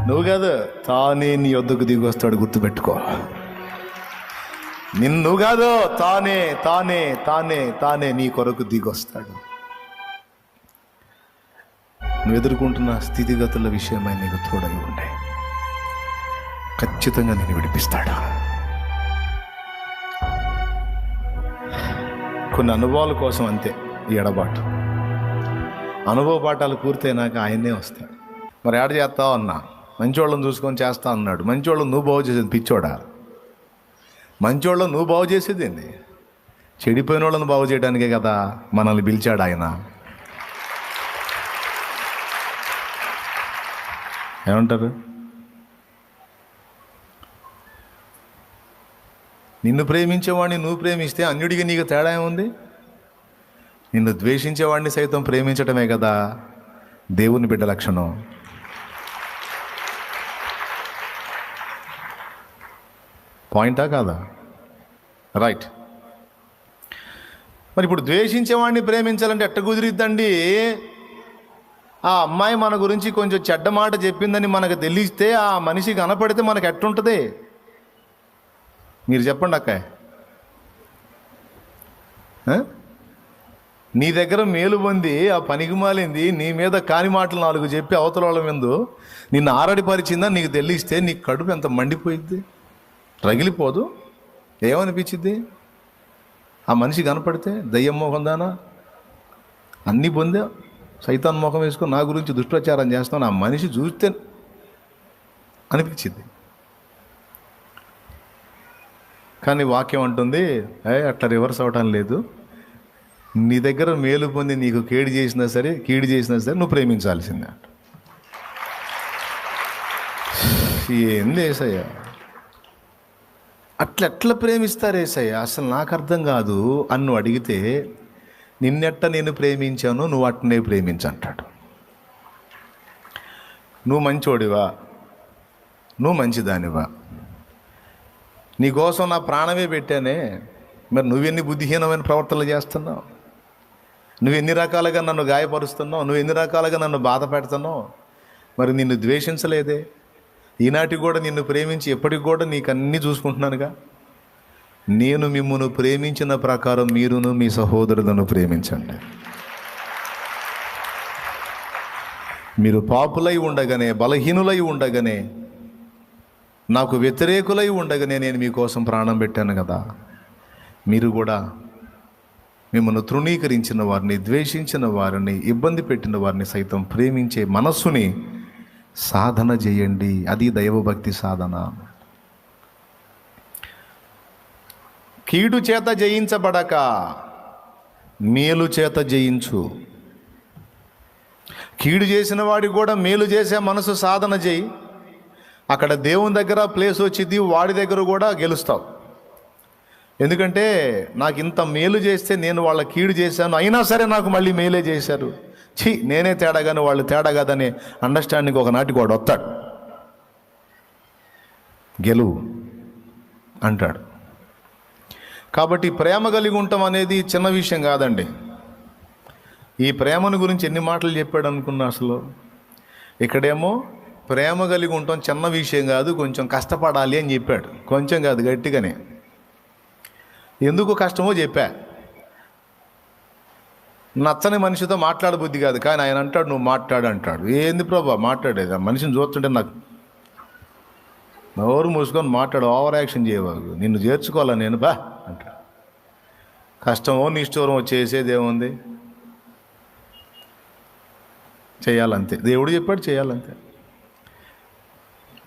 నువ్వు కాదు, తానే నీ వద్దకు దిగి వస్తాడు. గుర్తుపెట్టుకో, నిన్ను కాదు, తానే తానే తానే తానే నీ కొరకు దిగొస్తాడు. నువ్వు ఎదుర్కొంటున్న స్థితిగతుల విషయమై నీకు తోడై ఉండే ఖచ్చితంగా నేను విడిపిస్తాడు. కొన్ని అనుభవాల కోసం అంతే ఈ ఎడబాటు. అనుభవ పాఠాలు పూర్తయినాక ఆయన్నే వస్తాడు. మరి ఏడ చేస్తావు అన్నా, మంచోళ్ళని చూసుకొని చేస్తా అన్నాడు. మంచోళ్ళని నువ్వు బాగు చేసేది పిచ్చోడా? మంచోళ్ళని నువ్వు బాగు చేసేది ఏంది? చెడిపోయిన వాళ్ళని బాగు చేయడానికే కదా మనల్ని పిలిచాడు ఆయన. ఏమంటారు? నిన్ను ప్రేమించేవాడిని నువ్వు ప్రేమిస్తే అన్యుడికి నీకు తేడా ఏముంది? నిన్ను ద్వేషించేవాడిని సైతం ప్రేమించటమే కదా దేవుని బిడ్డ లక్షణం. పాయింటా కాదా? రైట్. మరి ఇప్పుడు ద్వేషించేవాడిని ప్రేమించాలంటే ఎట్ట కుదిరిద్దండి? ఆ అమ్మాయి మన గురించి కొంచెం చెడ్డ మాట చెప్పిందని మనకు తెలిస్తే, ఆ మనిషి కనపడితే మనకు ఎట్టుంటుంది? మీరు చెప్పండి అక్కాయ్. నీ దగ్గర మేలు పొంది ఆ పనికి మాలింది నీ మీద కాని మాటలు 4 చెప్పి అవతల వాళ్ళ మీద నిన్ను ఆరడిపరిచిందని నీకు తెలిస్తే నీకు కడుపు ఎంత మండిపోయిద్ది? రగిలిపోదు? ఏమనిపించిద్ది? ఆ మనిషి కనపడితే దయ్యం మోహం దానా అన్నీ పొందా, సైతాన్ మోహం వేసుకొని నా గురించి దుష్ప్రచారం చేస్తాను, ఆ మనిషి చూస్తే అనిపించింది. కానీ వాక్యం అంటుంది, అట్లా రివర్స్ అవటం లేదు. నీ దగ్గర మేలు పొంది నీకు కీడు చేసినా సరే నువ్వు ప్రేమించాల్సిందే. ఏంది ఏసయ్య, అట్లా ప్రేమిస్తారు ఏసయ్య? అసలు నాకు అర్థం కాదు అని నువ్వు అడిగితే, నిన్నెట్ట నేను ప్రేమించాను నువ్వు అట్టనే ప్రేమించంటాడు. నువ్వు మంచోడివా, నువ్వు మంచిదానివా, నీకోసం నా ప్రాణమే పెట్టానే, మరి నువ్వెన్ని బుద్ధిహీనమైన ప్రవర్తనలు చేస్తున్నావు, నువ్వెన్ని రకాలుగా నన్ను గాయపరుస్తున్నావు, నువ్వెన్ని రకాలుగా నన్ను బాధ పెడుతున్నావు. మరి నిన్ను ద్వేషించలేదే? ఈనాటికి కూడా నిన్ను ప్రేమించి ఎప్పటికి కూడా నీకు అన్నీ చూసుకుంటున్నానుగా. నేను మిమ్మును ప్రేమించిన ప్రకారం మీరును మీ సహోదరులను ప్రేమించండి. మీరు పాపులై ఉండగానే, బలహీనులై ఉండగానే, నాకు వ్యతిరేకులై ఉండగానే నేను మీకోసం ప్రాణం పెట్టాను కదా. మీరు కూడా మిమ్మల్ని తృణీకరించిన వారిని, ద్వేషించిన వారిని, ఇబ్బంది పెట్టిన వారిని సైతం ప్రేమించే మనస్సుని సాధన చేయండి. అది దైవభక్తి సాధన. కీడు చేత జయించబడక మేలు చేత జయించు. కీడు చేసిన వాడికి కూడా మేలు చేసే మనసు సాధన చేయి. అక్కడ దేవుని దగ్గర ప్లేస్ వచ్చింది, వాడి దగ్గర కూడా గెలుస్తావు. ఎందుకంటే నాకు ఇంత మేలు చేస్తే నేను వాళ్ళ కీడు చేశాను, అయినా సరే నాకు మళ్ళీ మేలే చేశారు, నేనే తేడా కానీ వాళ్ళు తేడా కాదని అండర్స్టాండింగ్ ఒకనాటికి వాడు వస్తాడు. గెలువు అంటాడు. కాబట్టి ప్రేమ కలిగి ఉండటం అనేది చిన్న విషయం కాదండి. ఈ ప్రేమను గురించి ఎన్ని మాటలు చెప్పాడు అనుకున్నా అసలు. ఇక్కడేమో ప్రేమ కలిగి ఉండటం చిన్న విషయం కాదు, కొంచెం కష్టపడాలి అని చెప్పాడు. కొంచెం కాదు, గట్టిగానే. ఎందుకు కష్టమో చెప్పా. నచ్చని మనిషితో మాట్లాడబుద్ధి కాదు, కానీ ఆయన అంటాడు నువ్వు మాట్లాడు అంటాడు. ఏంది ప్రభా మాట్లాడేది? ఆ మనిషిని చూస్తుంటే నాకు నోరు మూసుకొని మాట్లాడు, ఓవర్ యాక్షన్ చేయవాగు, నిన్ను చేర్చుకోవాలా నేను బా అంటాడు. కష్టమో నిష్ఠూరం చేసేది ఏముంది? చేయాలంతే. దేవుడు చెప్పాడు చేయాలంతే.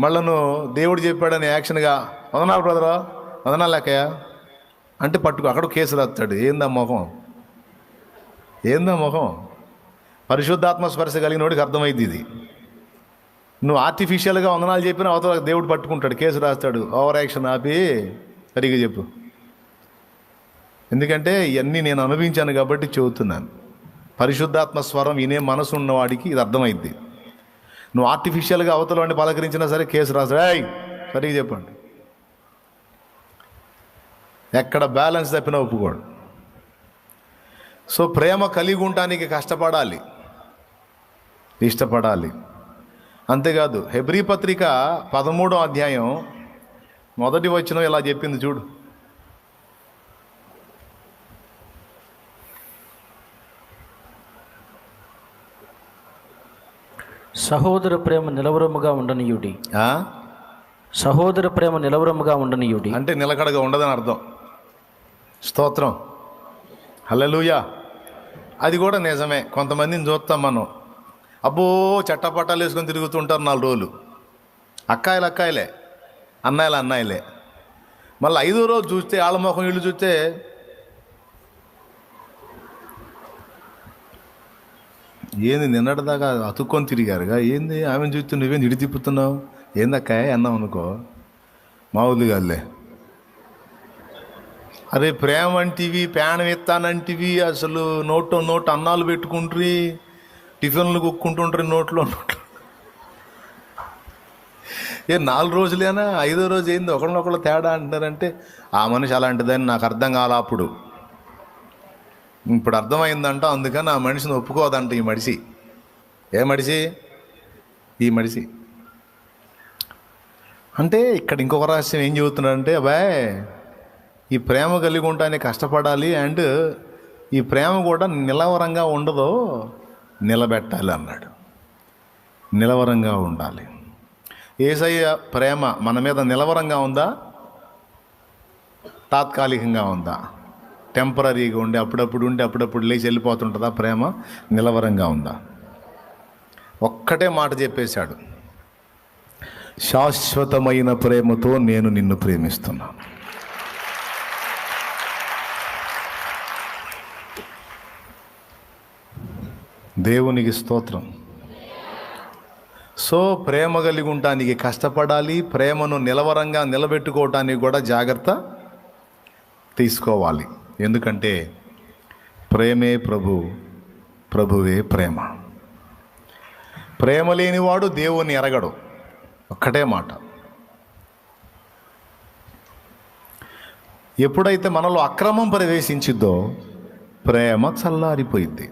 మళ్ళీ నువ్వు దేవుడు చెప్పాడని యాక్షన్గా వదనాలు బ్రదరా, వదనాలు లేకయా అంటే పట్టుకు అక్కడ కేసు రాస్తాడు. ఏందా మొహం? పరిశుద్ధాత్మ స్పర్శ కలిగినోడికి అర్థమైంది ఇది. నువ్వు ఆర్టిఫిషియల్గా వందనాలు చెప్పిన అవతల దేవుడు పట్టుకుంటాడు, కేసు రాస్తాడు. ఓవర్ యాక్షన్ ఆపి సరిగ్గా చెప్పు. ఎందుకంటే ఇవన్నీ నేను అనుభవించాను కాబట్టి చెబుతున్నాను. పరిశుద్ధాత్మ స్వరం వినే మనసు ఉన్నవాడికి ఇది అర్థమైద్ది. నువ్వు ఆర్టిఫిషియల్గా అవతల వాడిని పలకరించినా సరే కేసు రాస్తాడు. సరిగ్గా చెప్పండి. ఎక్కడ బ్యాలెన్స్ తప్పినా ఒప్పుకోడు. సో ప్రేమ కలిగి ఉండటానికి కష్టపడాలి, ఇష్టపడాలి. అంతేకాదు హెబ్రీ పత్రిక 13వ అధ్యాయం 1వ వచనం ఇలా చెప్పింది చూడు. సహోదర ప్రేమ నిలవరముగా ఉండనీయుడి. సహోదర ప్రేమ నిలవరముగా ఉండనీయుడి అంటే నిలకడగా ఉండదని అర్థం. స్తోత్రం, హల్లెలూయా. అది కూడా నిజమే. కొంతమందిని చూస్తాం మనం, అబ్బో చట్టపట్టాలు వేసుకొని తిరుగుతుంటారు 4 రోజులు. అక్కాయిలే, అన్నాయిలే. మళ్ళీ 5వ రోజు చూస్తే వాళ్ళ ముఖం వీళ్ళు చూస్తే ఏంది నిన్నటిదాకా అతుక్కొని తిరిగారుగా, ఏంది ఆమెను చూస్తే నువ్వేం ఇడి తిప్పుతున్నావు, ఏందక్కాయ అన్నావు అనుకో, మామూలు కాదులే. అరే ప్రేమ అంటివి, ప్రాణం ఎత్తానంటివి, అసలు నోటు అన్నాలు పెట్టుకుంటారు, టిఫిన్లు కుక్కుంటుంటారు నోట్లో. ఏ 4 రోజులేనా, 5వ రోజు ఏంది ఒకళ్ళనొకళ్ళు తేడా అంటున్నారంటే ఆ మనిషి అలాంటిదని నాకు అర్థం కాలే అప్పుడు. ఇప్పుడు అర్థమైందంట. అందుకని ఆ మనిషిని ఒప్పుకోదంట ఈ మనిషి. ఏ మనిషి? ఈ మనిషి. అంటే ఇక్కడ ఇంకొక రహస్యం ఏం చెబుతున్నాడంటే, అబ్బాయ్ ఈ ప్రేమ కలిగి ఉంటానే కష్టపడాలి, అండ్ ఈ ప్రేమ కూడా నిలవరంగా ఉండదో నిలబెట్టాలి అన్నాడు. నిలవరంగా ఉండాలి. యేసయ్య ప్రేమ మన మీద నిలవరంగా ఉందా, తాత్కాలికంగా ఉందా? టెంపరీగా ఉండి అప్పుడప్పుడు లేచి వెళ్ళిపోతుంటుందా ప్రేమ? నిలవరంగా ఉందా? ఒక్కటే మాట చెప్పేశాడు, శాశ్వతమైన ప్రేమతో నేను నిన్ను ప్రేమిస్తున్నాను. దేవునికి స్తోత్రం. సో ప్రేమ కలిగి ఉండటానికి కష్టపడాలి, ప్రేమను నిలవరంగా నిలబెట్టుకోవటానికి కూడా జాగ్రత్త తీసుకోవాలి. ఎందుకంటే ప్రేమే ప్రభువే ప్రేమ. ప్రేమ లేనివాడు దేవుని ఎరగడు. ఒక్కటే మాట. ఎప్పుడైతే మనలో అక్రమం ప్రవేశించిద్దో ప్రేమ చల్లారిపోయింది.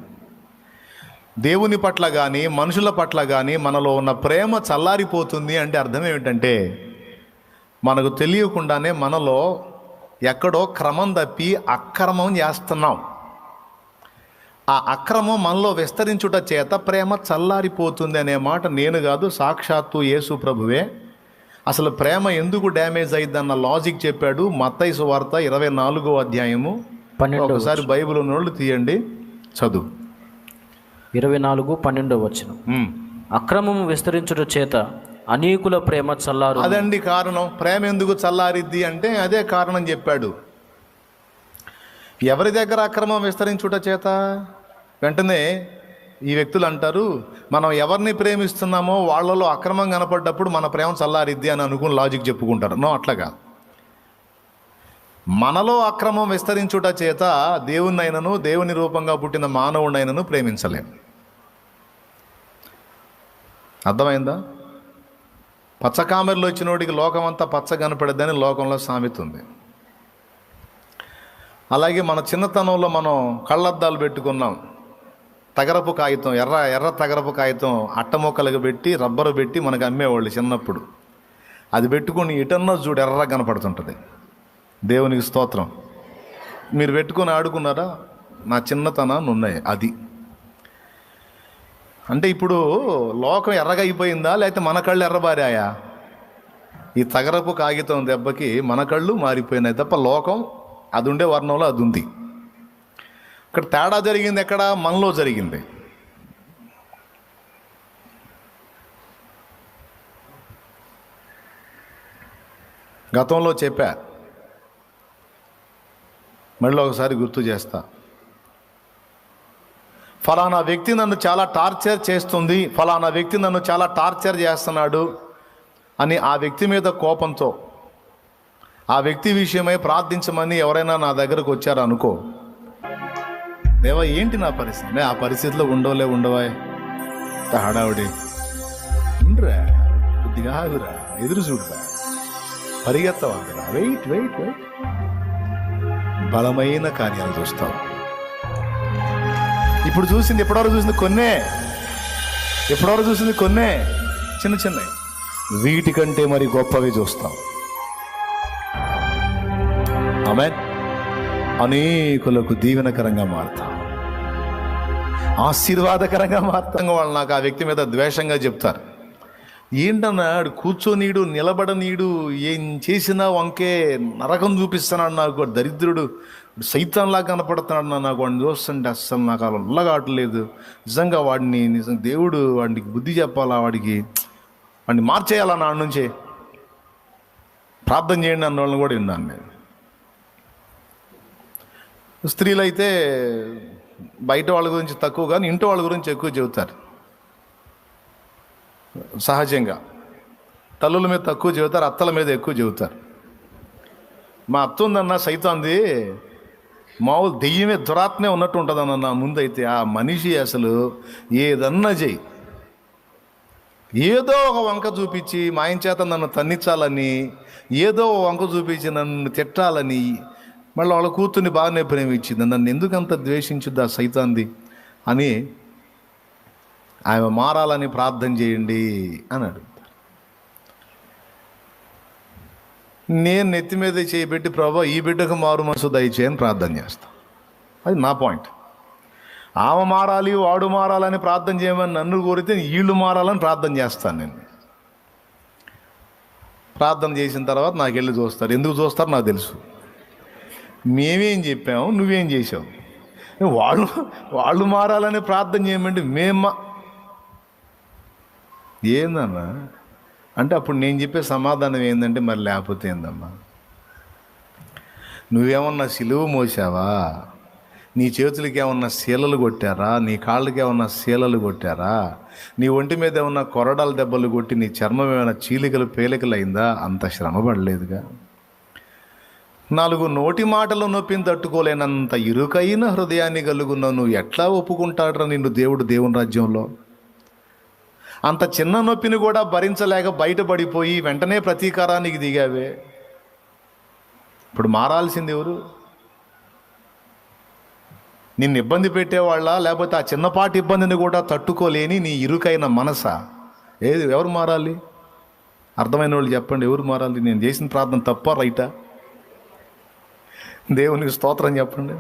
దేవుని పట్ల కానీ మనుషుల పట్ల కానీ మనలో ఉన్న ప్రేమ చల్లారిపోతుంది అంటే అర్థం ఏమిటంటే, మనకు తెలియకుండానే మనలో ఎక్కడో క్రమం తప్పి అక్రమం చేస్తున్నాం. ఆ అక్రమం మనలో విస్తరించుట చేత ప్రేమ చల్లారిపోతుంది అనే మాట నేను కాదు, సాక్షాత్తు యేసు ప్రభువే. అసలు ప్రేమ ఎందుకు డ్యామేజ్ అయ్యిద్దన్న లాజిక్ చెప్పాడు. మత్తయి సువార్త 24వ అధ్యాయము 12. ఒకసారి బైబిల్ ఉన్నోళ్ళు తీయండి, చదువు. 24:12 వచనం. అక్రమము విస్తరించుట చేత అనేకుల ప్రేమ చల్లారు. అదండి కారణం. ప్రేమ ఎందుకు చల్లారిద్ది అంటే అదే కారణం చెప్పాడు. ఎవరి దగ్గర అక్రమం విస్తరించుట చేత? వెంటనే ఈ వ్యక్తులు అంటారు, మనం ఎవరిని ప్రేమిస్తున్నామో వాళ్ళలో అక్రమం కనపడ్డప్పుడు మన ప్రేమ చల్లారిద్ది అని అనుకుని లాజిక్ చెప్పుకుంటారు. నో, అట్లాగా. మనలో అక్రమం విస్తరించుట చేత దేవుణ్ణైనను దేవుని రూపంగా పుట్టిన మానవుడినైనను ప్రేమించలేం. అర్థమైందా? పచ్చకామెరలో వచ్చినోడికి లోకం అంతా పచ్చ కనపడద్దని లోకంలో సామెత ఉంది. అలాగే మన చిన్నతనంలో మనం కళ్ళద్దాలు పెట్టుకున్నాం. తగరపు కాగితం, ఎర్ర తగరపు కాగితం అట్టమొక్కలకు పెట్టి రబ్బరు పెట్టి మనకు అమ్మేవాళ్ళు చిన్నప్పుడు. అది పెట్టుకుని ఇటన్నో చూడు ఎర్ర కనపడుతుంటుంది. దేవునికి స్తోత్రం. మీరు పెట్టుకుని ఆడుకున్నారా? నా చిన్నతనాన్ని ఉన్నాయి. అది అంటే ఇప్పుడు లోకం ఎర్రగా అయిపోయిందా, లేకపోతే మన కళ్ళు ఎర్రబారాయా? ఈ తగరపు కాగితం దెబ్బకి మన కళ్ళు మారిపోయినాయి తప్ప లోకం అది ఉండే వర్ణంలో అది ఉంది. ఇక్కడ తేడా జరిగింది ఎక్కడ? మనలో జరిగింది. గతంలో చెప్పా, మళ్ళీ ఒకసారి గుర్తు చేస్తా. ఫలానా వ్యక్తి నన్ను చాలా టార్చర్ చేస్తుంది, ఫలానా వ్యక్తి నన్ను చాలా టార్చర్ చేస్తున్నాడు అని ఆ వ్యక్తి మీద కోపంతో ఆ వ్యక్తి విషయమై ప్రార్థించమని ఎవరైనా నా దగ్గరకు వచ్చారు అనుకో, దేవా ఏంటి నా పరిస్థితి? ఆ పరిస్థితిలో ఉండవా హడావుడి ఉండరా, కొద్దిగా ఆగురా, ఎదురు చూడరా, పరిగెత్తవారా, వెయిట్ బలమైన కార్యాలు చూస్తావు. ఇప్పుడు చూసింది ఎప్పటివరకు చూసింది కొన్నే, చిన్న చిన్నవి, వీటికంటే మరి గొప్పవి చూస్తాం. ఆమేన్. అనేకులకు దీవెనకరంగా మారుతాం, ఆశీర్వాదకరంగా మారుతాం. వాళ్ళు నాకు ఆ వ్యక్తి మీద ద్వేషంగా చెప్తారు. ఏంటన్నా కూర్చోనీడు, నిలబడనీడు, ఏం చేసినా వంకే నరకం చూపిస్తున్నాడు, నాకు దరిద్రుడు సైతాన్లా కనపడుతున్నాడు, నాకు వాడిని చూస్తుంటే అస్సలు నాకు అలా ఉల్లగాటలేదు. నిజంగా వాడిని దేవుడు వాడికి బుద్ధి చెప్పాలా, వాడిని మార్చేయాలా, నా నుంచే ప్రార్థన చేయండి అన్న వాళ్ళని కూడా విన్నాను నేను. స్త్రీలు అయితే బయట వాళ్ళ గురించి తక్కువ కానీ ఇంటి వాళ్ళ గురించి ఎక్కువ చెబుతారు. సహజంగా తల్లుల మీద తక్కువ చెబుతారు, అత్తల మీద ఎక్కువ చెబుతారు. మా అత్త ఉందన్న సైతాంది, మామూలు దెయ్యమే దురాత్మే ఉన్నట్టు ఉంటుందన్న నా ముందైతే. ఆ మనిషి అసలు ఏదన్నా చెయ్యి, ఏదో ఒక వంక చూపించి మా ఆయన చేత నన్ను తన్నించాలని, ఏదో ఒక వంక చూపించి నన్ను తిట్టాలని, మళ్ళీ వాళ్ళ కూతుర్ని బాగానే ప్రేమించింది, నన్ను ఎందుకు అంత ద్వేషించుద్ది ఆ సైతాంది అని ఆమె మారాలని ప్రార్థన చేయండి అని అడుగుతారు. నేను నెత్తి మీద చేయబెట్టి ప్రభా ఈ బిడ్డకు మారు మనసు దయచేయని ప్రార్థన చేస్తాను. అది నా పాయింట్. ఆమె మారాలి, వాడు మారాలని ప్రార్థన చేయమని నన్ను కోరితే వీళ్ళు మారాలని ప్రార్థన చేస్తాను నేను. ప్రార్థన చేసిన తర్వాత నాకు వెళ్ళి చూస్తారు. ఎందుకు చూస్తారు నాకు తెలుసు. మేమేం చెప్పాము, నువ్వేం చేసావు, వాళ్ళు మారాలని ప్రార్థన చేయమంటే ఏందమ్మా అంటే అప్పుడు నేను చెప్పే సమాధానం ఏంటంటే, మరి లేకపోతే ఏందమ్మా, నువ్వేమన్నా సిలువ మోసావా, నీ చేతులకి ఏమన్నా శీలలు కొట్టారా, నీ కాళ్ళకి ఏమన్నా శీలలు కొట్టారా, నీ ఒంటి మీద ఏమన్నా కొరడాల దెబ్బలు కొట్టి నీ చర్మం ఏమైనా చీలికలు పేలికలు అయిందా, అంత శ్రమ పడలేదుగా. 4 నోటి మాటలు నొప్పిని తట్టుకోలేనంత ఇరుకైన హృదయాన్ని కలుగున్నావు, నువ్వు ఎట్లా ఒప్పుకుంటాడ్రా నిన్ను దేవుని రాజ్యంలో? అంత చిన్న నొప్పిని కూడా భరించలేక బయటపడిపోయి వెంటనే ప్రతీకారానికి దిగావే. ఇప్పుడు మారాల్సింది ఎవరు? నిన్ను ఇబ్బంది పెట్టేవాళ్ళ, లేకపోతే ఆ చిన్నపాటి ఇబ్బందిని కూడా తట్టుకోలేని నీ ఇరుకైన మనసా? ఎవరు మారాలి? అర్థమైన వాళ్ళు చెప్పండి, ఎవరు మారాలి? నేను చేసిన ప్రార్థన తప్ప రైటా? దేవునికి స్తోత్రం చెప్పండి.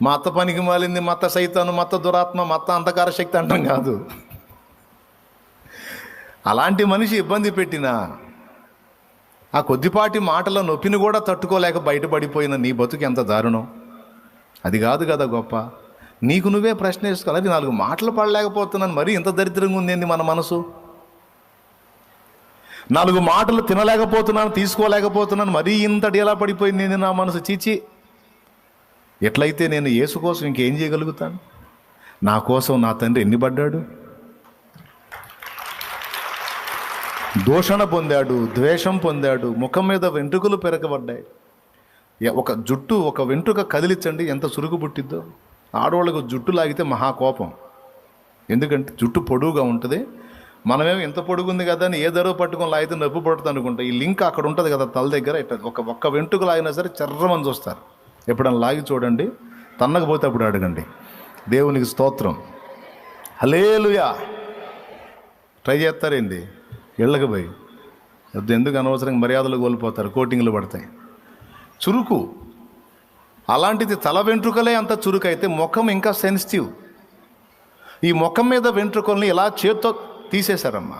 మా అత్త పనికి మాలింది, మా అత్త సైతాను, మా అత్త దురాత్మ, మా అత్త అంధకార శక్తి అంటాం కాదు. అలాంటి మనిషి ఇబ్బంది పెట్టినా ఆ కొద్దిపాటి మాటల నొప్పిని కూడా తట్టుకోలేక బయటపడిపోయిన నీ బతుకు ఎంత దారుణం. అది కాదు కదా గొప్ప. నీకు నువ్వే ప్రశ్న వేసుకోవాలి. అది 4 మాటలు పడలేకపోతున్నాను, మరీ ఇంత దరిద్రంగా ఉందేంది మన మనసు. 4 మాటలు తినలేకపోతున్నాను, తీసుకోలేకపోతున్నాను, మరీ ఇంతటి ఎలా పడిపోయింది నా మనసు. చీచి, ఎట్లయితే నేను యేసు కోసం ఇంకేం చేయగలుగుతాను? నా కోసం నా తండ్రి ఎన్ని పడ్డాడు, దూషణ పొందాడు, ద్వేషం పొందాడు, ముఖం మీద వెంట్రుకలు పెరగబడ్డాయి. ఒక వెంట్రుక కదిలించండి ఎంత చురుకు పుట్టిద్దో. ఆడవాళ్ళకు జుట్టు లాగితే మహాకోపం, ఎందుకంటే జుట్టు పొడువుగా ఉంటుంది. మనమేమో ఎంత పొడుగుంది కదా అని ఏదరో పట్టుకొని లాగితే నొప్పి పడుతుంది అనుకుంటా. ఈ లింక్ అక్కడ ఉంటుంది కదా తల దగ్గర, ఇట్లా ఒక్క వెంట్రుక లాగినా సరే చర్రమని చూస్తారు. ఎప్పుడన్నా లాగి చూడండి, తన్నకపోతే అప్పుడు అడగండి. దేవునికి స్తోత్రం, హల్లెలూయా. ట్రై చేస్తారేంది? ఇళ్ళకి పోయి ఎందుకు అనవసరంగా మర్యాదలు కోల్పోతారు, కోటింగ్లు పడతాయి. చురుకు అలాంటిది. తల వెంట్రుకలే అంత చురుకు అయితే ముఖం ఇంకా సెన్సిటివ్. ఈ ముఖం మీద వెంట్రుకల్ని ఇలా చేత్తో తీసేశారమ్మా.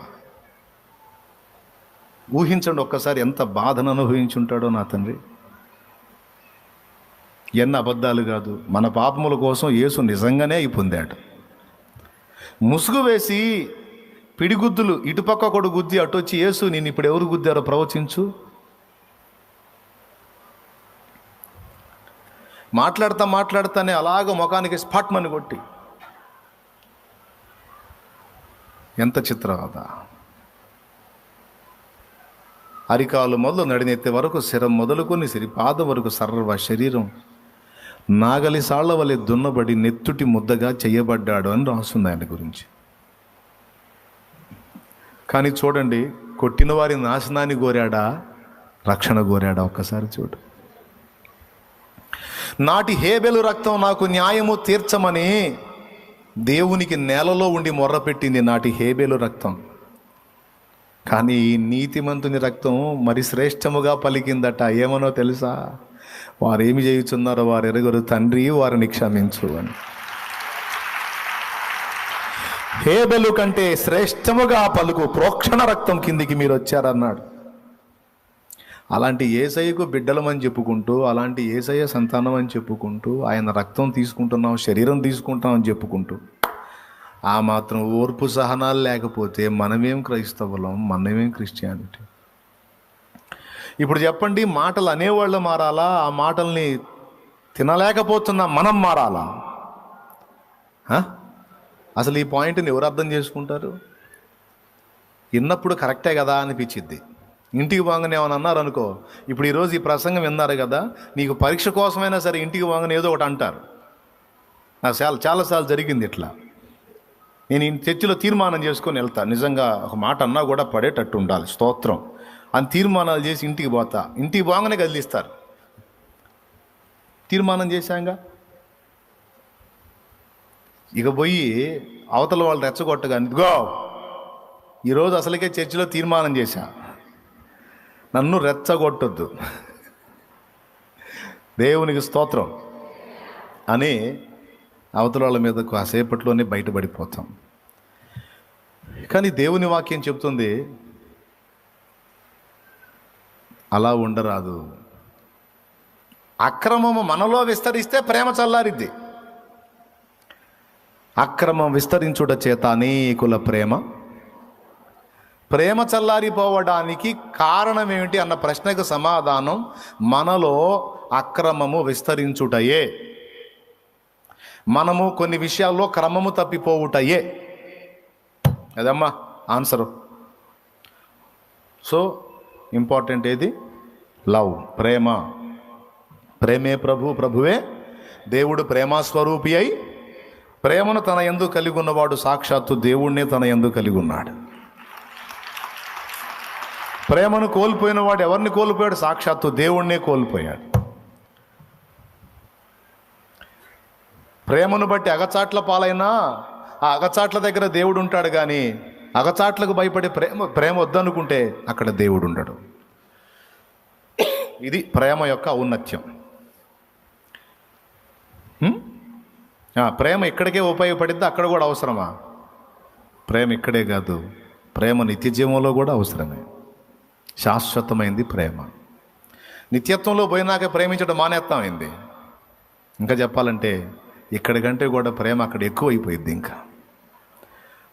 ఊహించండి ఒక్కసారి ఎంత బాధను అనుభవించుంటాడో నా తండ్రి. ఎన్ని అబద్ధాలు కాదు, మన పాపముల కోసం యేసు నిజంగానే అయి పొందాడు. ముసుగు వేసి పిడిగుద్దులు ఇటుపక్క ఒకడు గుద్ది అటొచ్చి, యేసు నేను ఇప్పుడు ఎవరు గుద్దారో ప్రవచించు. మాట్లాడతానే అలాగ ముఖానికి స్పాట్మని కొట్టి, ఎంత చిత్రవద. అరికాలు మొదలు నడినెత్తే వరకు, శిరం మొదలుకొని సిరిపాదం వరకు సర్వ శరీరం నాగలి సాళ్ల వలె దున్నబడి నెత్తుటి ముద్దగా చేయబడ్డాడు అని రాస్తుంది ఆయన గురించి. కానీ చూడండి, కొట్టిన వారి నాశనాన్ని కోరాడా, రక్షణ కోరాడా? ఒక్కసారి చూడు. నాటి హేబెలు రక్తం నాకు న్యాయము తీర్చమని దేవునికి నేలలో ఉండి మొర్రపెట్టింది నాటి హేబేలు రక్తం. కానీ ఈ నీతిమంతుని రక్తం మరి శ్రేష్టముగా పలికిందట. ఏమనో తెలుసా? వారేమి చేయుచున్నారో వారు ఎరుగరు, తండ్రి వారిని క్షమించు అని. హేబెలు కంటే శ్రేష్టముగా పలుకు ప్రోక్షణ రక్తం కిందికి మీరు వచ్చారన్నాడు. అలాంటి యేసయ్యకు బిడ్డలమని చెప్పుకుంటూ, అలాంటి యేసయ్య సంతానం అని చెప్పుకుంటూ, ఆయన రక్తం తీసుకుంటున్నాం, శరీరం తీసుకుంటాం అని చెప్పుకుంటూ, ఆ మాత్రం ఓర్పు సహనాలు లేకపోతే మనమేం క్రైస్తవులం, మనమేం క్రిస్టియానిటీ? ఇప్పుడు చెప్పండి, మాటలు అనేవాళ్ళు మారాలా, ఆ మాటల్ని తినలేకపోతున్న మనం మారాలా? అసలు ఈ పాయింట్ని ఎవరు అర్థం చేసుకుంటారు? విన్నప్పుడు కరెక్టే కదా అనిపించిద్ది. ఇంటికి పోగానే ఏమైనా అన్నారు అనుకో, ఇప్పుడు ఈరోజు ఈ ప్రసంగం విన్నారు కదా, నీకు పరీక్ష కోసమైనా సరే ఇంటికి పోగానే ఏదో ఒకటి అంటారు. నాకు చాలాసార్లు జరిగింది ఇట్లా. నేను ఈ చర్చిలో తీర్మానం చేసుకొని వెళ్తాను, నిజంగా ఒక మాట అన్నా కూడా పడేటట్టు ఉండాలి, స్తోత్రం అని తీర్మానాలు చేసి ఇంటికి పోతా. ఇంటికి పోగానే కదిలిస్తారు, తీర్మానం చేశాంగా. ఇక పోయి అవతల వాళ్ళు రెచ్చగొట్టగా, ఇదిగో ఈరోజు అసలుకే చర్చిలో తీర్మానం చేశా, నన్ను రెచ్చగొట్టొద్దు, దేవునికి స్తోత్రం అని అవతల వాళ్ళ మీద కాసేపట్లోనే బయటపడిపోతాం. కానీ దేవుని వాక్యం చెప్తుంది అలా ఉండరాదు. అక్రమము మనలో విస్తరిస్తే ప్రేమ చల్లారిద్ది. అక్రమం విస్తరించుట చేత అనేకుల ప్రేమ చల్లారిపోవడానికి కారణం ఏమిటి అన్న ప్రశ్నకు సమాధానం మనలో అక్రమము విస్తరించుటయే, మనము కొన్ని విషయాల్లో క్రమము తప్పిపోవుటయే. అదమ్మా ఆన్సరు. సో ఇంపార్టెంట్ ఏది? లవ్, ప్రేమే ప్రభువే దేవుడు ప్రేమస్వరూపి అయి ప్రేమను తన యందు కలిగి ఉన్నవాడు సాక్షాత్తు దేవుణ్ణే తన యందు కలిగి ఉన్నాడు. ప్రేమను కోల్పోయిన వాడు ఎవరిని కోల్పోయాడు? సాక్షాత్తు దేవుణ్ణే కోల్పోయాడు. ప్రేమను బట్టి అగచాట్ల పాలైనా ఆ అగచాట్ల దగ్గర దేవుడు ఉంటాడు, కానీ అగచాట్లకు భయపడి ప్రేమ వద్దనుకుంటే అక్కడ దేవుడు ఉండడు. ఇది ప్రేమ యొక్క ఔన్నత్యం. ప్రేమ ఇక్కడికే ఉపయోగపడిద్ది, అక్కడ కూడా అవసరమా? ప్రేమ ఇక్కడే కాదు, ప్రేమ నిత్య జీవంలో కూడా అవసరమే. శాశ్వతమైంది ప్రేమ. నిత్యత్వంలో పోయినాక ప్రేమించడం మానేస్తామైంది. ఇంకా చెప్పాలంటే ఇక్కడికంటే కూడా ప్రేమ అక్కడ ఎక్కువైపోయింది. ఇంకా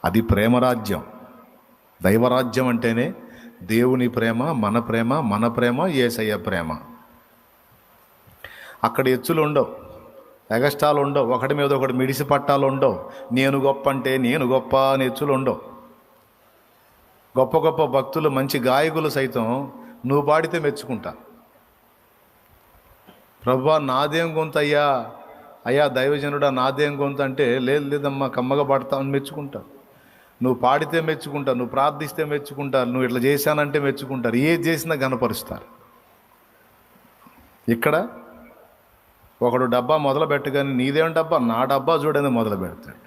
అది ప్రేమరాజ్యం. దైవరాజ్యం అంటేనే దేవుని ప్రేమ, మన ప్రేమ యేసయ్య ప్రేమ. అక్కడ ఎచ్చులు ఉండవు, ఎగస్టాలు ఉండవు, ఒకటి మీద ఒకటి మిడిసి పట్టాలు ఉండవు. నేను గొప్ప అంటే నేను గొప్ప అని ఎచ్చులు ఉండవు. గొప్ప గొప్ప భక్తులు, మంచి గాయకులు సైతం నువ్వు పాడితే మెచ్చుకుంటా. ప్రభువా నాదేం గొంతు అయ్యా దైవజనుడా నాదేం గొంతు అంటే, లేదమ్మా కమ్మగా పాడతామని మెచ్చుకుంటా. నువ్వు పాడితే మెచ్చుకుంటారు, నువ్వు ప్రార్థిస్తే మెచ్చుకుంటారు, నువ్వు ఇట్లా చేశానంటే మెచ్చుకుంటారు, ఏది చేసినా గనపరుస్తారు. ఇక్కడ ఒకడు డబ్బా మొదలు పెట్టగానే నీదేం డబ్బా, నా డబ్బా చూడని మొదలు పెడతాడు.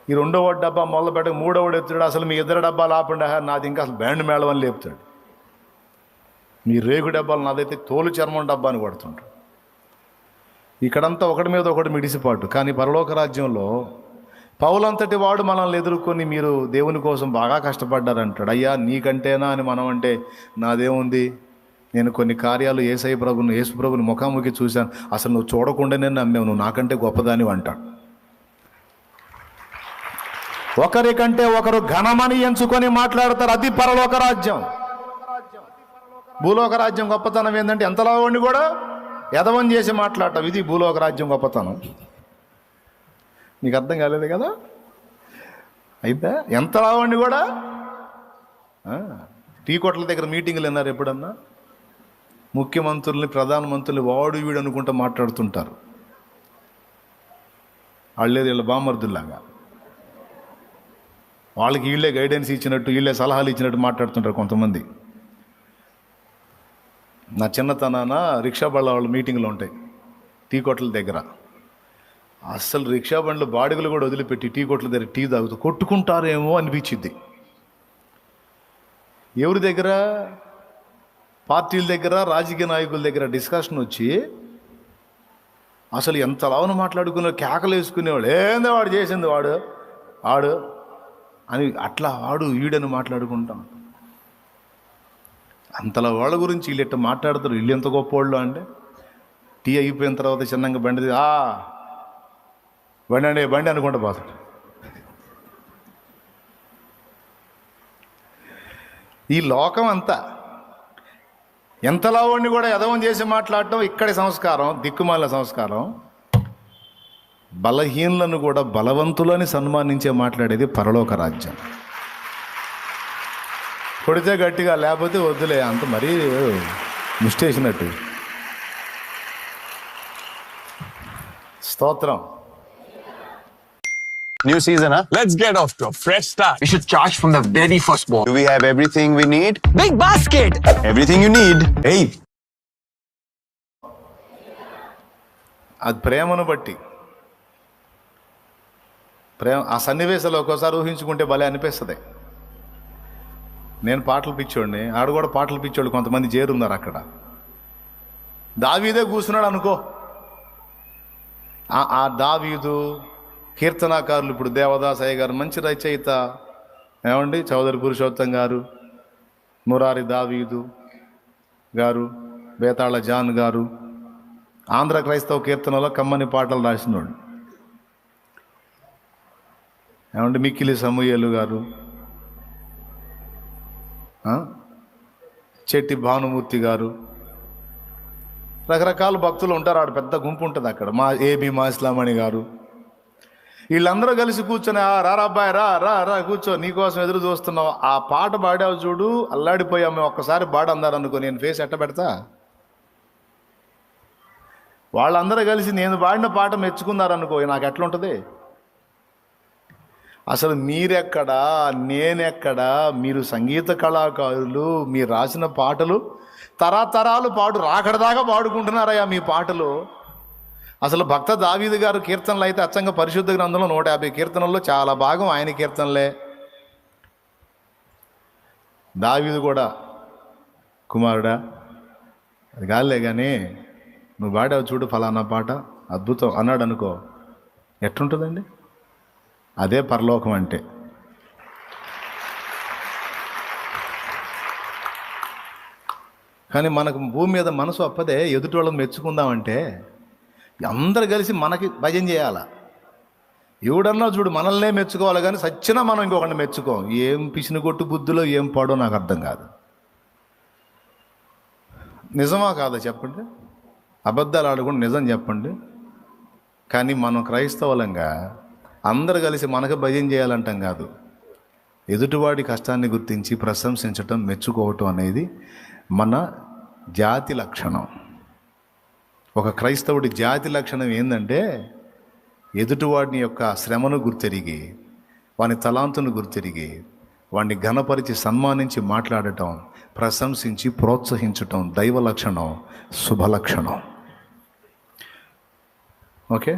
ఈ రెండవ డబ్బా మొదలు పెట్టక మూడవడు ఎత్తాడు, అసలు మీ ఇద్దరు డబ్బాలు ఆపండి, నాది ఇంకా అసలు బ్యాండ్ మేళం అని లేపుతాడు. మీ రేగు డబ్బాలు, నాదైతే తోలు చర్మం డబ్బా అని కొడుతుంటాడు. ఇక్కడంతా ఒకటి మీద ఒకటి మిడిసిపాటు. కానీ పరలోక రాజ్యంలో పౌలంతటి వాడు మనల్ని ఎదుర్కొని మీరు దేవుని కోసం బాగా కష్టపడ్డారంటాడు. అయ్యా నీకంటేనా అని మనం అంటే, నాదేముంది, నేను కొన్ని కార్యాలు యేసు ప్రభుని ముఖాముఖి చూశాను, అసలు నువ్వు చూడకుండానే నమ్మావు, నువ్వు నాకంటే గొప్పదాని అంటాడు. ఒకరికంటే ఒకరు ఘనమని ఎంచుకొని మాట్లాడతారు. అది పరలోక రాజ్యం. భూలోక రాజ్యం గొప్పతనం ఏంటంటే ఎంతలా ఉండి కూడా ఎదవని చేసి మాట్లాడటం. ఇది భూలోక రాజ్యం గొప్పతనం. నీకు అర్థం కాలేదు కదా? అయితే ఎంతలా ఉండి కూడా టీ కొట్ల దగ్గర మీటింగ్లు విన్నారు ఎప్పుడన్నా? ముఖ్యమంత్రుల్ని, ప్రధానమంత్రుల్ని వాడు వీడు అనుకుంటూ మాట్లాడుతుంటారు. వాళ్ళేది వీళ్ళ బామర్దుల్లాగా, వాళ్ళకి వీళ్ళే గైడెన్స్ ఇచ్చినట్టు, వీళ్ళే సలహాలు ఇచ్చినట్టు మాట్లాడుతుంటారు కొంతమంది. నా చిన్నతనాన రిక్షా బళ్ళ వాళ్ళ మీటింగ్లు ఉంటాయి టీ కొట్ల దగ్గర. అస్సలు రిక్షా బండ్లు బాడుగులు కూడా వదిలిపెట్టి టీ కొట్ల దగ్గర టీ తాగుతూ కొట్టుకుంటారేమో అనిపించింది. ఎవరి దగ్గర? పార్టీల దగ్గర, రాజకీయ నాయకుల దగ్గర డిస్కషన్ వచ్చి అసలు ఎంత లావున మాట్లాడుకునే, కేకలు వేసుకునేవాడు, ఏందో వాడు చేసింది, వాడు ఆడు అని, అట్లా వాడు ఈడని మాట్లాడుకుంటాం. అంతలా వాళ్ళ గురించి వీళ్ళు ఎట్లా మాట్లాడతారు, వీళ్ళు ఎంత గొప్పవాళ్ళు అంటే, టీ అయిపోయిన తర్వాత చిన్నగా బండి బండి అనుకుంటా పోతాడు. ఈ లోకం అంతా ఎంతలా వాడిని కూడా ఎదవం చేసి మాట్లాడటం ఇక్కడి సంస్కారం, దిక్కుమాలిన సంస్కారం. బలహీనులను కూడా బలవంతులని సన్మానించే మాట్లాడేది పరలోక రాజ్యం. కొడితే గట్టిగా, లేకపోతే వద్దులే, అంత మరీ ముష్టేసినట్టు. స్తోత్రం. New season, huh? Let's get off to a fresh start. We should charge from the very first ball. Do we have everything we need? Big basket! Everything you need. Hey! అది ప్రేమను బట్టి. ప్రేమ ఆ సన్నివేశాలు ఒక్కోసారి ఊహించుకుంటే భలే అనిపిస్తుంది. నేను పాటలు పిచ్చోడిని, ఆడు కూడా పాటలు పిచ్చోళ్ళు కొంతమంది చేరున్నారు అక్కడ. దావీదే కూర్చున్నాడు అనుకో, ఆ దావీదు కీర్తనాకారులు, ఇప్పుడు దేవదాసయ్య గారు మంచి రచయిత, ఏమండి, చౌదరి పురుషోత్తం గారు, మురారి దావీదు గారు, బేతాళ జాన్ గారు, ఆంధ్ర క్రైస్తవ కీర్తనలో కమ్మని పాటలు రాసినోడు, ఏమండి, మిక్కిలి సమూయేలు గారు, చెట్టి భానుమూర్తి గారు, రకరకాల భక్తులు ఉంటారు. ఆడ పెద్ద గుంపు ఉంటుంది అక్కడ. ఏబి మాస్లామణి గారు, వీళ్ళందరూ కలిసి కూర్చొని, రా అబ్బాయి, రా రా రా కూర్చో, నీకోసం ఎదురు చూస్తున్నావు. ఆ పాట పాడావు చూడు, అల్లాడిపోయాము. ఒక్కసారి పాడు అన్నారనుకో, నేను ఫేస్ ఎట్ట పెడతా? వాళ్ళందరూ కలిసి నేను పాడిన పాట మెచ్చుకున్నారనుకో, నాకు ఎట్లుంటుంది? అసలు మీరెక్కడా, నేనెక్కడా? మీరు సంగీత కళాకారులు, మీరు రాసిన పాటలు తరతరాలు రాకడదాకా పాడుకుంటున్నారయ్యా మీ పాటలు. అసలు భక్త దావీదు గారు కీర్తనలు అయితే అచ్చంగా పరిశుద్ధ గ్రంథంలో 150 కీర్తనల్లో చాలా భాగం ఆయన కీర్తనలే. దావీదు కూడా, కుమారుడా, అది కాదులే కానీ నువ్వు పాడావు చూడు ఫలానా పాట అద్భుతం అన్నాడు అనుకో, ఎట్లుంటుందండి? అదే పరలోకం అంటే. కానీ మనకు భూమి మీద మనసు అప్పదే, ఎదుటి వాళ్ళని మెచ్చుకుందామంటే అందరు కలిసి మనకి భజన చేయాల. ఎవడన్నా చూడు మనల్నే మెచ్చుకోవాలి, కానీ సచ్చినా మనం ఇంకొకరిని మెచ్చుకోం. ఏం పిసిన కొట్టు బుద్ధిలో ఏం పాడో నాకు అర్థం కాదు. నిజమా కాదా చెప్పండి? అబద్ధాలు ఆడకుండా నిజం చెప్పండి. కానీ మనం క్రైస్తవులంగా అందరు కలిసి మనకు భజన చేయాలంటాం కాదు. ఎదుటివాడి కష్టాన్ని గుర్తించి ప్రశంసించటం, మెచ్చుకోవటం అనేది మన జాతి లక్షణం. ఒక క్రైస్తవుడి జాతి లక్షణం ఏంటంటే, ఎదుటివాడిని యొక్క శ్రమను గుర్తెరిగి, వాని తలాంతును గుర్తెరిగి, వాడిని ఘనపరిచి సన్మానించి మాట్లాడటం, ప్రశంసించి ప్రోత్సహించటం దైవ లక్షణం, శుభలక్షణం. ఓకే,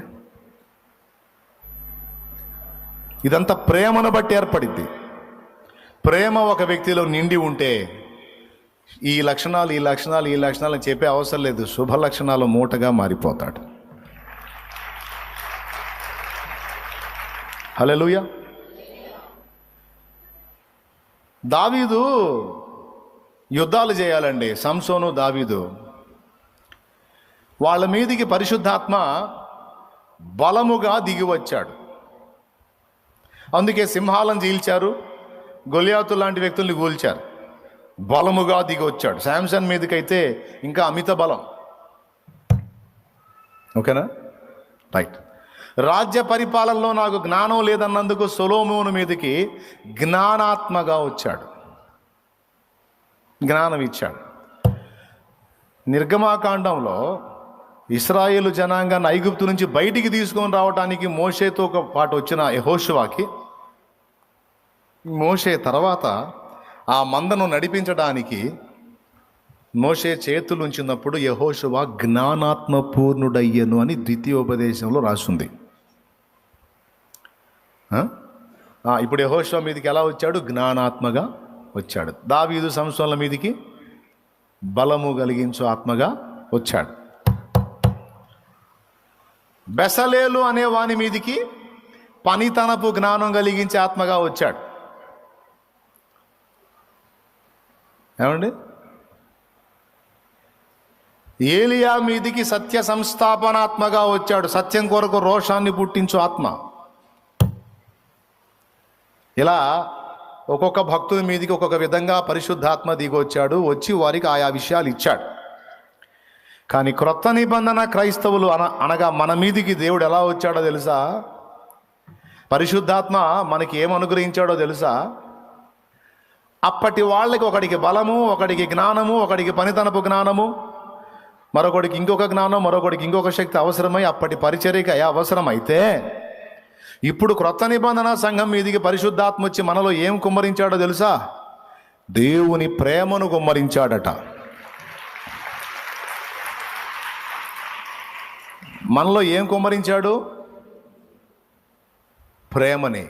ఇదంతా ప్రేమను బట్టి ఏర్పడింది. ప్రేమ ఒక వ్యక్తిలో నిండి ఉంటే ఈ లక్షణాలు ఈ లక్షణాలు ఈ లక్షణాలు అని చెప్పే అవసరం లేదు. శుభ లక్షణాలు మూటగా మారిపోతాడు. హల్లెలూయా. దావీదు యుద్ధాలు చేయాలండి. సంసోను, దావీదు, వాళ్ళ మీదికి పరిశుద్ధాత్మ బలముగా దిగి వచ్చాడు. అందుకే సింహాలను చీల్చారు, గొలియాతు లాంటి వ్యక్తుల్ని కూల్చారు. బలముగా దిగి వచ్చాడు. శాంసన్ మీదకైతే ఇంకా అమిత బలం. ఓకేనా? రైట్. రాజ్య పరిపాలనలో నాకు జ్ఞానం లేదన్నందుకు సొలొమోను మీదకి జ్ఞానాత్మగా వచ్చాడు, జ్ఞానం ఇచ్చాడు. నిర్గమాకాండంలో ఇశ్రాయేలు జనాంగాన్ని ఐగుప్తు నుంచి బయటికి తీసుకొని రావడానికి మోషేతో పాటు వచ్చిన యెహోషువాకి, మోషే తర్వాత ఆ మందను నడిపించడానికి మోషే చేతులు ఉంచినప్పుడు యెహోషువ జ్ఞానాత్మ పూర్ణుడయ్యను అని ద్వితీయోపదేశంలో రాసింది. ఇప్పుడు యెహోషువ మీదకి ఎలా వచ్చాడు? జ్ఞానాత్మగా వచ్చాడు. దావీదు సంసోన్ల మీదికి బలము కలిగించు ఆత్మగా వచ్చాడు. బెసలేలు అనే వాని మీదికి పనితనపు జ్ఞానం కలిగించే ఆత్మగా వచ్చాడు. ఏమండి? ఏలియా మీదికి సత్య సంస్థాపనాత్మగా వచ్చాడు. సత్యం కొరకు రోషాన్ని పుట్టించు ఆత్మ. ఇలా ఒక్కొక్క భక్తుని మీదికి ఒక్కొక్క విధంగా పరిశుద్ధాత్మ దిగొచ్చాడు. వచ్చి వారికి ఆయా విషయాలు ఇచ్చాడు. కానీ క్రొత్త నిబంధన క్రైస్తవులు అనగా మన మీదికి దేవుడు ఎలా వచ్చాడో తెలుసా? పరిశుద్ధాత్మ మనకి ఏం అనుగ్రహించాడో తెలుసా? అప్పటి వాళ్ళకి ఒకడికి బలము, ఒకడికి జ్ఞానము, ఒకడికి పనితనపు జ్ఞానము, మరొకడికి ఇంకొక జ్ఞానం, మరొకడికి ఇంకొక శక్తి అవసరమై అప్పటి పరిచర్యకి అవసరమైతే, ఇప్పుడు క్రొత్త నిబంధన సంఘం మీదికి పరిశుద్ధాత్మ వచ్చి మనలో ఏం కుమ్మరించాడో తెలుసా? దేవుని ప్రేమను కుమ్మరించాడట. మనలో ఏం కుమ్మరించాడు? ప్రేమని.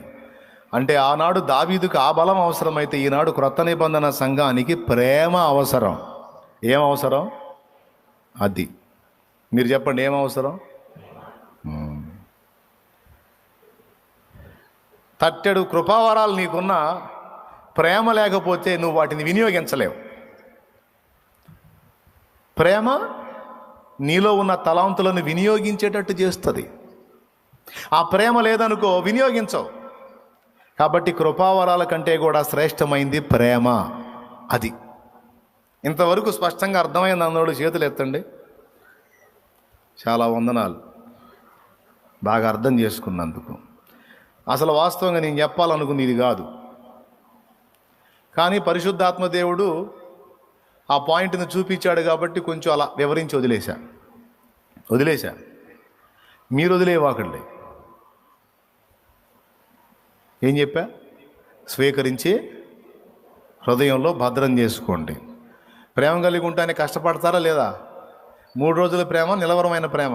అంటే ఆనాడు దావీదుకు ఆ బలం అవసరమైతే ఈనాడు క్రొత్త నిబంధన సంఘానికి ప్రేమ అవసరం. ఏం అవసరం? అది మీరు చెప్పండి, ఏం అవసరం? తట్టెడు కృపావరాలు నీకున్న ప్రేమ లేకపోతే నువ్వు వాటిని వినియోగించలేవు. ప్రేమ నీలో ఉన్న తలాంతులను వినియోగించేటట్టు చేస్తుంది. ఆ ప్రేమ లేదనుకో, వినియోగించవు. కాబట్టి కృపావరాల కంటే కూడా శ్రేష్టమైంది ప్రేమ. అది ఇంతవరకు స్పష్టంగా అర్థమైంది అన్నోడు చేతులు ఎత్తండి. చాలా వందనాలు, బాగా అర్థం చేసుకున్నందుకు. అసలు వాస్తవంగా నేను చెప్పాలనుకుంది ఇది కాదు, కానీ పరిశుద్ధాత్మ దేవుడు ఆ పాయింట్ని చూపించాడు కాబట్టి కొంచెం అలా వివరించి వదిలేశా. మీరు వదిలేవాకండి. ఏం చెప్పా? స్వీకరించి హృదయంలో భద్రం చేసుకోండి. ప్రేమ కలిగి ఉంటానే కష్టపడతారా లేదా? 3 రోజుల ప్రేమ, నిలవరమైన ప్రేమ.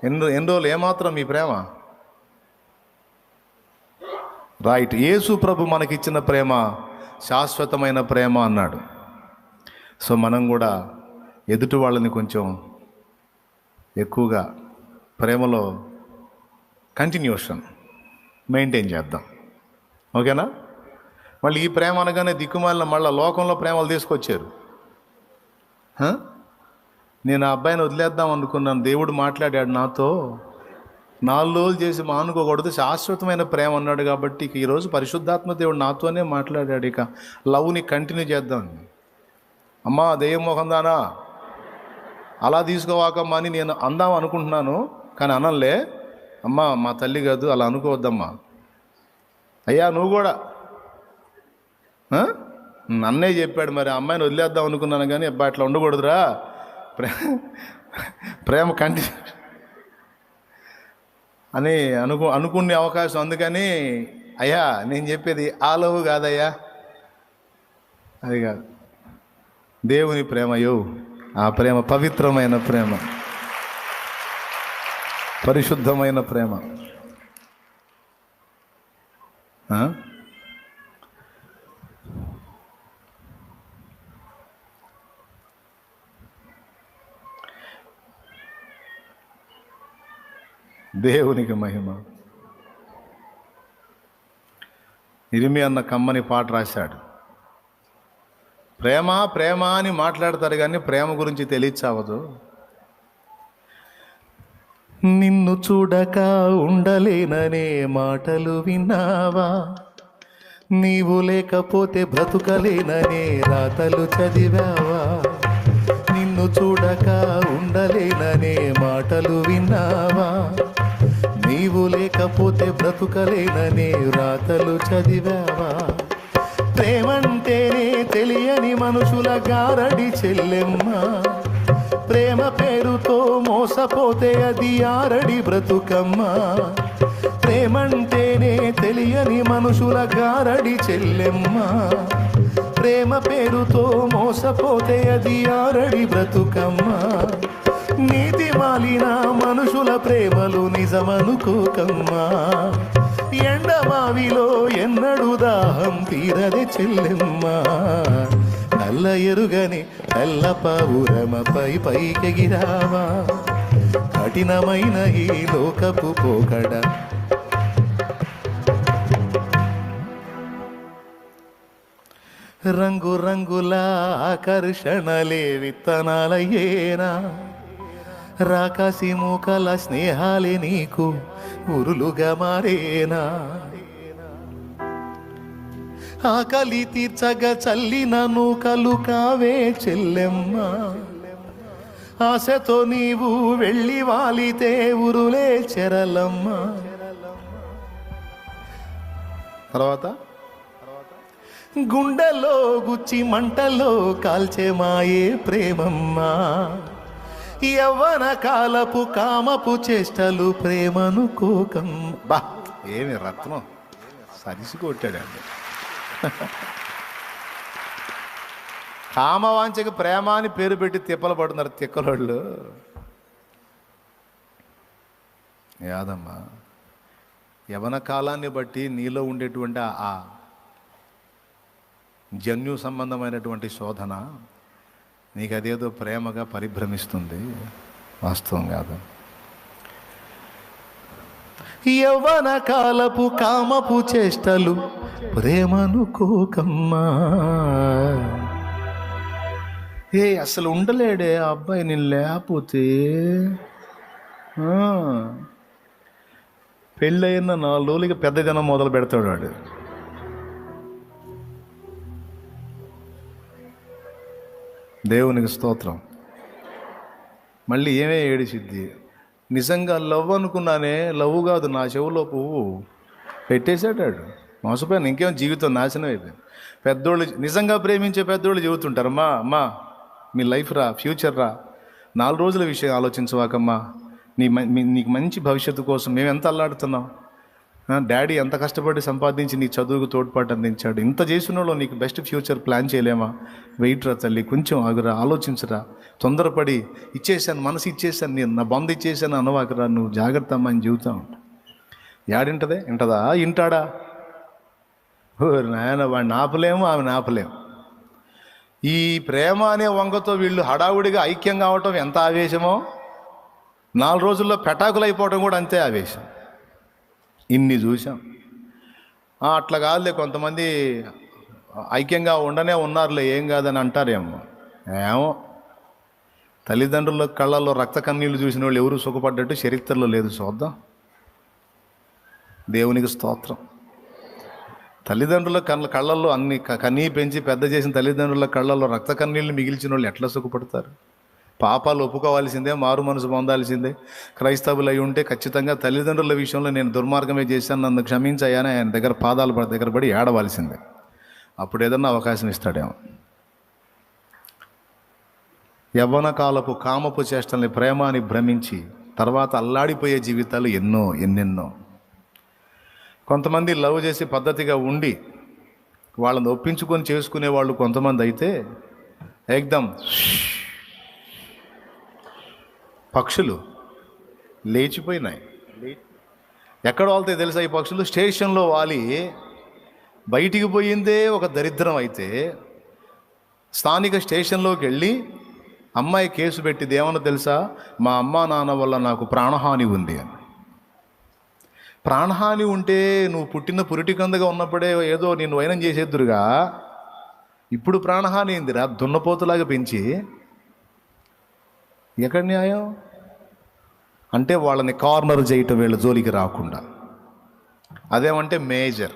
ఎన్ని రోజులు? ఏమాత్రం మీ ప్రేమ? రైట్. యేసు ప్రభు మనకిచ్చిన ప్రేమ శాశ్వతమైన ప్రేమ అన్నాడు. సో మనం కూడా ఎదుటి వాళ్ళని కొంచెం ఎక్కువగా ప్రేమలో కంటిన్యూషన్ మెయింటైన్ చేద్దాం. ఓకేనా? మళ్ళీ ఈ ప్రేమ అనగానే దిక్కుమాలిన మళ్ళీ లోకంలో ప్రేమలు తీసుకొచ్చారు. నేను ఆ అబ్బాయిని వదిలేద్దాం అనుకున్నాను, దేవుడు మాట్లాడాడు నాతో. 4 రోజులు చేసి మానుకోకూడదు, శాశ్వతమైన ప్రేమ అన్నాడు. కాబట్టి ఇక ఈరోజు పరిశుద్ధాత్మ దేవుడు నాతోనే మాట్లాడాడు. ఇక లవ్ని కంటిన్యూ చేద్దాం. అమ్మా దెయ్యం మొహందానా, అలా తీసుకోవాకమ్మా అని నేను అందాం అనుకుంటున్నాను, కానీ అనలే. అమ్మా మా తల్లి కాదు, అలా అనుకోవద్దమ్మా. అయ్యా నువ్వు కూడా అన్నయ్య చెప్పాడు, మరి అమ్మాయిని వదిలేద్దాం అనుకున్నాను కానీ అబ్బా అట్లా ఉండకూడదురా, ప్రేమ కంటిన్యూ అని అనుకునే అవకాశం. అందుకని అయ్యా నేను చెప్పేది ఆ లవ్ కాదయ్యా, అది కాదు, దేవుని ప్రేమయో. ఆ ప్రేమ పవిత్రమైన ప్రేమ, పరిశుద్ధమైన ప్రేమ. దేవునికి మహిమ. ఇరిమి అన్న కమ్మని పాట రాశాడు. ప్రేమ ప్రేమ అని మాట్లాడతారు కానీ ప్రేమ గురించి తెలియచావదు. నిన్ను చూడక ఉండలేననే మాటలు విన్నావా? నీవు లేకపోతే బ్రతుకలేననే రాతలు చదివావా? నిన్ను చూడక ఉండలేననే మాటలు విన్నావా? నీవు లేకపోతే బ్రతుకలేననే రాతలు చదివావా? ప్రేమంటేనే తెలియని మనుషుల గారడి చెల్లెమ్మ, ప్రేమ పేరుతో మోసపోతే అది ఆరడి బ్రతుకమ్మ. ప్రేమంటేనే తెలియని మనుషుల గారడి చెల్లెమ్మ, ప్రేమ పేరుతో మోసపోతే అది ఆరడి బ్రతుకమ్మ. నీతి మాలిన మనుషుల ప్రేమలు నిజమనుకోకమ్మా. ఎండమావిలో ఎన్నడు దాహం తీరదే చెల్లెమ్మ, నల్ల ఎరుగని తెల్ల పావురమపై పైకెగిరావా, కఠినమైన ఈ లోకపు పోకడ. రంగు రంగుల ఆకర్షణలే విత్తనాలయ్యేనా, రాకాసి మూకల స్నేహాలే నీకు ఉరులుగా మారేనా, ఆకలి తీర్చగా చల్లిన నూకలు కావే చెల్లెమ్మ, ఆశతో నీవు వెళ్ళి వాలితే ఉరులే చెరలమ్మ. తర్వాత గుండెలో గుచ్చి మంటలో కాల్చే మాయే ప్రేమమ్మ, యవ్వన కాలపు కామపు చేష్టలు ప్రేమను కోకం. బా ఏమి రత్నం సరిసి కొట్టాడండి. కామవాంచకి ప్రేమ అని పేరు పెట్టి తిప్పలు పడుతున్నారు తిక్కలోళ్ళు. యాదమ్మా, యవన కాలాన్ని బట్టి నీలో ఉండేటువంటి ఆ జన్యు సంబంధమైనటువంటి శోధన నీకు అదేదో ప్రేమగా పరిభ్రమిస్తుంది, వాస్తవం కాదు. యవ్వన కాలపు కామపు చేష్టలు ప్రేమను కోకమ్మా. ఏ అసలు ఉండలేడే ఆ అబ్బాయి నేను లేకపోతే. పెళ్ళైన 4 రోజులకి పెద్ద జనం మొదలు పెడతాడు వాడు. దేవునికి స్తోత్రం. మళ్ళీ ఏమే ఏడిసిద్ది. నిజంగా లవ్ అనుకున్నానే, లవ్ కాదు, నా చెవులో పువ్వు పెట్టేశాడు. మోసపోయాను, ఇంకేం జీవితం నాశనం అయిపోయింది. పెద్దోళ్ళు నిజంగా ప్రేమించే పెద్దోళ్ళు చెబుతుంటారు, అమ్మా మీ లైఫ్ రా, ఫ్యూచర్ రా, 4 రోజుల విషయం ఆలోచించవాకమ్మా, నీకు మంచి భవిష్యత్తు కోసం మేము ఎంత అల్లాడుతున్నాం, డాడీ ఎంత కష్టపడి సంపాదించి నీ చదువుకు తోడ్పాటు అందించాడు, ఇంత చేసిన వాళ్ళు నీకు బెస్ట్ ఫ్యూచర్ ప్లాన్ చేయలేమా, వెయిట్ రా తల్లి, కొంచెం ఆగురా, ఆలోచించరా, తొందరపడి ఇచ్చేసాను, మనసు ఇచ్చేసాను, నేను నా బంధు ఇచ్చేసాను అనవాకరా, నువ్వు జాగ్రత్త అమ్మా అని చెబుతా ఉంటా. యాడింటదే ఇంటదా, ఇంటాడా? నాయన వాడిని ఆపలేము, ఆమెను ఆపలేము. ఈ ప్రేమ అనే వంగతో వీళ్ళు హడావుడిగా ఐక్యం కావటం ఎంత ఆవేశమో, 4 రోజుల్లో పెటాకులు అయిపోవడం కూడా అంతే ఆవేశం. ఇన్ని చూసాం. అట్లా కాదులే, కొంతమంది ఐక్యంగా ఉండనే ఉన్నారులే, ఏం కాదని అంటారేమో. ఏమో, తల్లిదండ్రుల కళ్ళల్లో రక్త కన్నీళ్లు చూసిన వాళ్ళు ఎవరు సుఖపడ్డట్టు చరిత్రలో లేదు. చూద్దాం. దేవునికి స్తోత్రం. తల్లిదండ్రుల కళ్ళల్లో అన్ని కన్నీ పెంచి పెద్ద చేసిన తల్లిదండ్రుల కళ్ళల్లో రక్త కన్నీళ్ళు మిగిల్చిన వాళ్ళు ఎట్లా సుఖపడతారు? పాపాలు ఒప్పుకోవాల్సిందే, మారు మనసు పొందాల్సిందే. క్రైస్తవులు అయి ఉంటే ఖచ్చితంగా తల్లిదండ్రుల విషయంలో నేను దుర్మార్గమే చేశాను, నన్ను క్షమించాయని ఆయన దగ్గర పాదాల దగ్గర పడి ఏడవలసిందే. అప్పుడు ఏదన్నా అవకాశం ఇస్తాడేమో. యవ్వన కాలపు కామపు చేష్టల్ని ప్రేమ అని భ్రమించి తర్వాత అల్లాడిపోయే జీవితాలు ఎన్నెన్నో. కొంతమంది లవ్ చేసి పద్ధతిగా ఉండి వాళ్ళని ఒప్పించుకొని చేసుకునే వాళ్ళు కొంతమంది అయితే ఏకదం పక్షులు లేచిపోయినాయి. ఎక్కడ వాళ్తాయి తెలుసా ఈ పక్షులు? స్టేషన్లో వాలి బయటికి పోయిందే ఒక దరిద్రం అయితే స్థానిక స్టేషన్లోకి వెళ్ళి అమ్మాయి కేసు పెట్టింది. ఏమన్నా తెలుసా? మా అమ్మా నాన్న వల్ల నాకు ప్రాణహాని ఉంది అని. ప్రాణహాని ఉంటే నువ్వు పుట్టిన పురిటికందగా ఉన్నప్పుడే ఏదో నేను వైనం చేసేద్దురుగా, ఇప్పుడు ప్రాణహాని ఏందిరా దున్నపోతులాగా పెంచి. ఎక్కడ న్యాయం? అంటే వాళ్ళని కార్నర్ చేయటం, వీళ్ళ జోలికి రాకుండా. అదేమంటే మేజర్.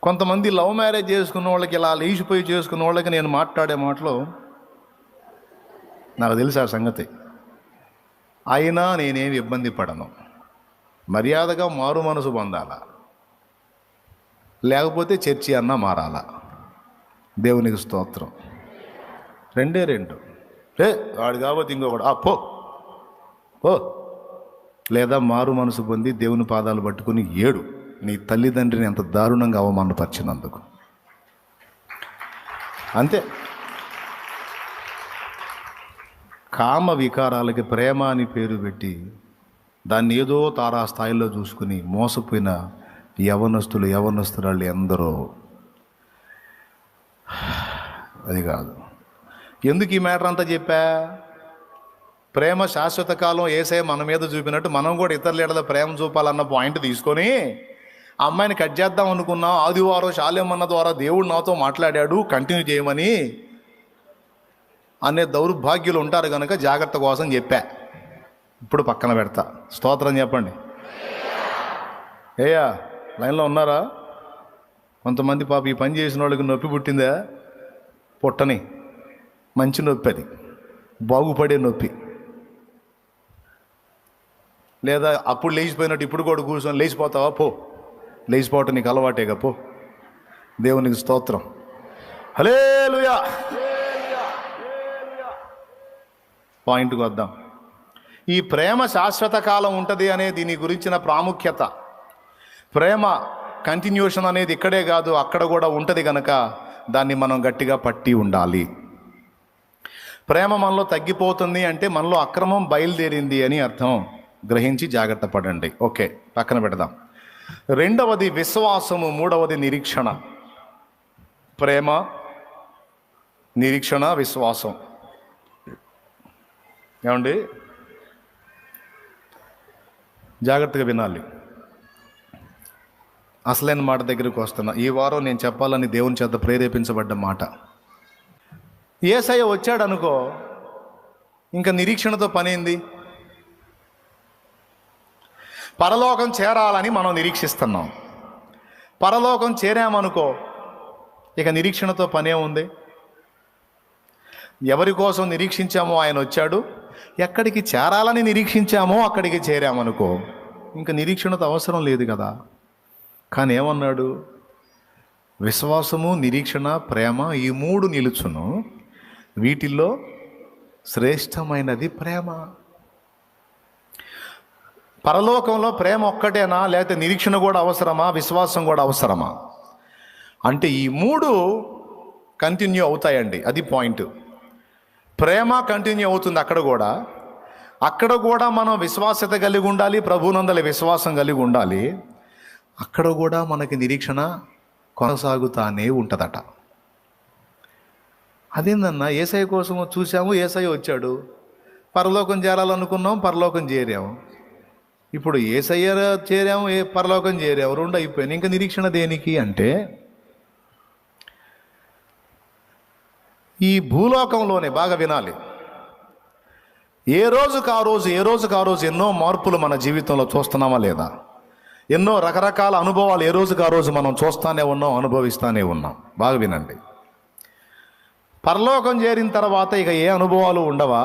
కొంతమంది లవ్ మ్యారేజ్ చేసుకున్న వాళ్ళకి, ఇలా లేచిపోయి చేసుకున్న వాళ్ళకి నేను మాట్లాడే మాటలు నాకు తెలుసు ఆ సంగతి. అయినా నేనేమి ఇబ్బంది పడను. మర్యాదగా మారు మనసు పొందాలా, లేకపోతే చర్చి అన్నా మారాలా. దేవునికి స్తోత్రం. 2 వాడు కాబట్టి ఇంకొకడు పో, లేదా మారు మనసు పొంది దేవుని పాదాలు పట్టుకుని ఏడు, నీ తల్లిదండ్రిని ఎంత దారుణంగా అవమానపరిచినందుకు. అంతే. కామ వికారాలకి ప్రేమ అని పేరు పెట్టి దాన్ని ఏదో తారా స్థాయిలో చూసుకుని మోసపోయిన యవనస్తురాళ్ళు ఎందరో. అది కాదు. ఎందుకు ఈ మ్యాటర్ అంతా చెప్పా? ప్రేమ శాశ్వత కాలం యేసయ్య మన మీద చూపినట్టు మనం కూడా ఇతరుల ఎడల ప్రేమ చూపాలన్న పాయింట్ తీసుకొని ఆ అమ్మాయిని కట్ చేద్దాం అనుకున్నాం. ఆదివారం శాలేమన్న ద్వారా దేవుడు నాతో మాట్లాడాడు కంటిన్యూ చేయమని అనే దౌర్భాగ్యులు ఉంటారు కనుక జాగ్రత్త కోసం చెప్పా. ఇప్పుడు పక్కన పెడతా. స్తోత్రం చెప్పండి. ఏయా లైన్లో ఉన్నారా? కొంతమంది పాప ఈ పని చేసిన వాళ్ళకి నొప్పి పుట్టిందా? పుట్టని మంచి నొప్పి, అది బాగుపడే నొప్పి. లేదా అప్పుడు లేచిపోయినట్టు ఇప్పుడు కూడా కూర్చొని లేచిపోతావా? పో, లేచిపోవటం నీకు అలవాటేగా, పో. దేవునికి స్తోత్రం. హల్లెలూయా. పాయింట్కి వద్దాం. ఈ ప్రేమ శాశ్వత కాలం ఉంటుంది అనే దీని గురించిన ప్రాముఖ్యత, ప్రేమ కంటిన్యూషన్ అనేది ఇక్కడే కాదు అక్కడ కూడా ఉంటుంది కనుక దాన్ని మనం గట్టిగా పట్టి ఉండాలి. ప్రేమ మనలో తగ్గిపోతుంది అంటే మనలో అక్రమం బయలుదేరింది అని అర్థం. గ్రహించి జాగ్రత్త పడండి. ఓకే, పక్కన పెడదాం. రెండవది విశ్వాసము, మూడవది నిరీక్షణ. ప్రేమ, నిరీక్షణ, విశ్వాసం. ఏమండి జాగ్రత్తగా వినాలి. అసలైన మాట దగ్గరికి వస్తున్నా. ఈ వారం నేను చెప్పాలని దేవుని చేత ప్రేరేపించబడ్డ మాట. యేసయ్య వచ్చాడు అనుకో, ఇంకా నిరీక్షణతో పనేంది? పరలోకం చేరాలని మనం నిరీక్షిస్తున్నాం. పరలోకం చేరామనుకో, ఇక నిరీక్షణతో పనే ఉంది. ఎవరి కోసం నిరీక్షించామో ఆయన వచ్చాడు, ఎక్కడికి చేరాలని నిరీక్షించామో అక్కడికి చేరామనుకో, ఇంకా నిరీక్షణతో అవసరం లేదు కదా. కానీ ఏమన్నాడు? విశ్వాసము, నిరీక్షణ, ప్రేమ ఈ మూడు నిలుచును, వీటిల్లో శ్రేష్టమైనది ప్రేమ. పరలోకంలో ప్రేమ ఒక్కటేనా, లేకపోతే నిరీక్షణ కూడా అవసరమా, విశ్వాసం కూడా అవసరమా అంటే ఈ మూడు కంటిన్యూ అవుతాయండి. అది పాయింట్. ప్రేమ కంటిన్యూ అవుతుంది అక్కడ కూడా మనం విశ్వాసత కలిగి ఉండాలి, ప్రభునందలి విశ్వాసం కలిగి ఉండాలి. అక్కడ కూడా మనకి నిరీక్షణ కొనసాగుతానే ఉంటుందట. అదేందన్నా, యేసయ్య కోసం చూసాము, యేసయ్య వచ్చాడు, పరలోకం చేరాలనుకున్నాం, పరలోకం చేరాము. ఇప్పుడు యేసయ్య చేరాము, పరలోకం చేరాము, రెండు అయిపోయినాయి. ఇంకా నిరీక్షణ దేనికి అంటే, ఈ భూలోకంలోనే బాగా వినాలి, ఏ రోజుకు ఆ రోజు ఎన్నో మార్పులు మన జీవితంలో చూస్తున్నామా లేదా? ఎన్నో రకరకాల అనుభవాలు ఏ రోజుకు ఆ రోజు మనం చూస్తానే ఉన్నాం, అనుభవిస్తానే ఉన్నాం. బాగా వినండి. పరలోకం చేరిన తర్వాత ఇక ఏ అనుభవాలు ఉండవా?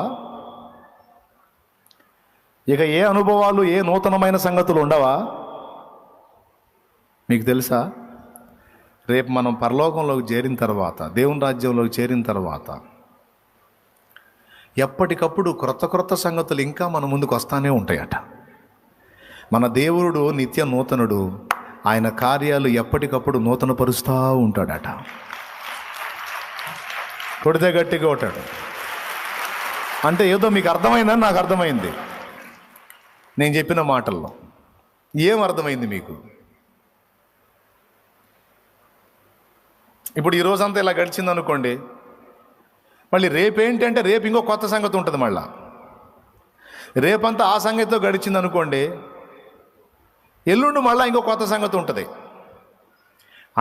ఇక ఏ అనుభవాలు, ఏ నూతనమైన సంగతులు ఉండవా? మీకు తెలుసా, రేపు మనం పరలోకంలోకి చేరిన తర్వాత, దేవుని రాజ్యంలోకి చేరిన తర్వాత ఎప్పటికప్పుడు క్రొత్త సంగతులు ఇంకా మన ముందుకు వస్తానే ఉంటాయట. మన దేవుడు నిత్య నూతనుడు, ఆయన కార్యాలు ఎప్పటికప్పుడు నూతనపరుస్తూ ఉంటాడట. కొడితే గట్టిగా ఉంటాడు. అంటే ఏదో మీకు అర్థమైందని నాకు అర్థమైంది నేను చెప్పిన మాటల్లో. ఏం అర్థమైంది మీకు? ఇప్పుడు ఈ రోజంతా ఇలా గడిచింది అనుకోండి, మళ్ళీ రేపేంటంటే రేపు ఇంకో కొత్త సంగతి ఉంటుంది. మళ్ళా రేపంతా ఆ సంగతితో గడిచింది అనుకోండి, ఎల్లుండి మళ్ళీ ఇంకో కొత్త సంగతి ఉంటుంది.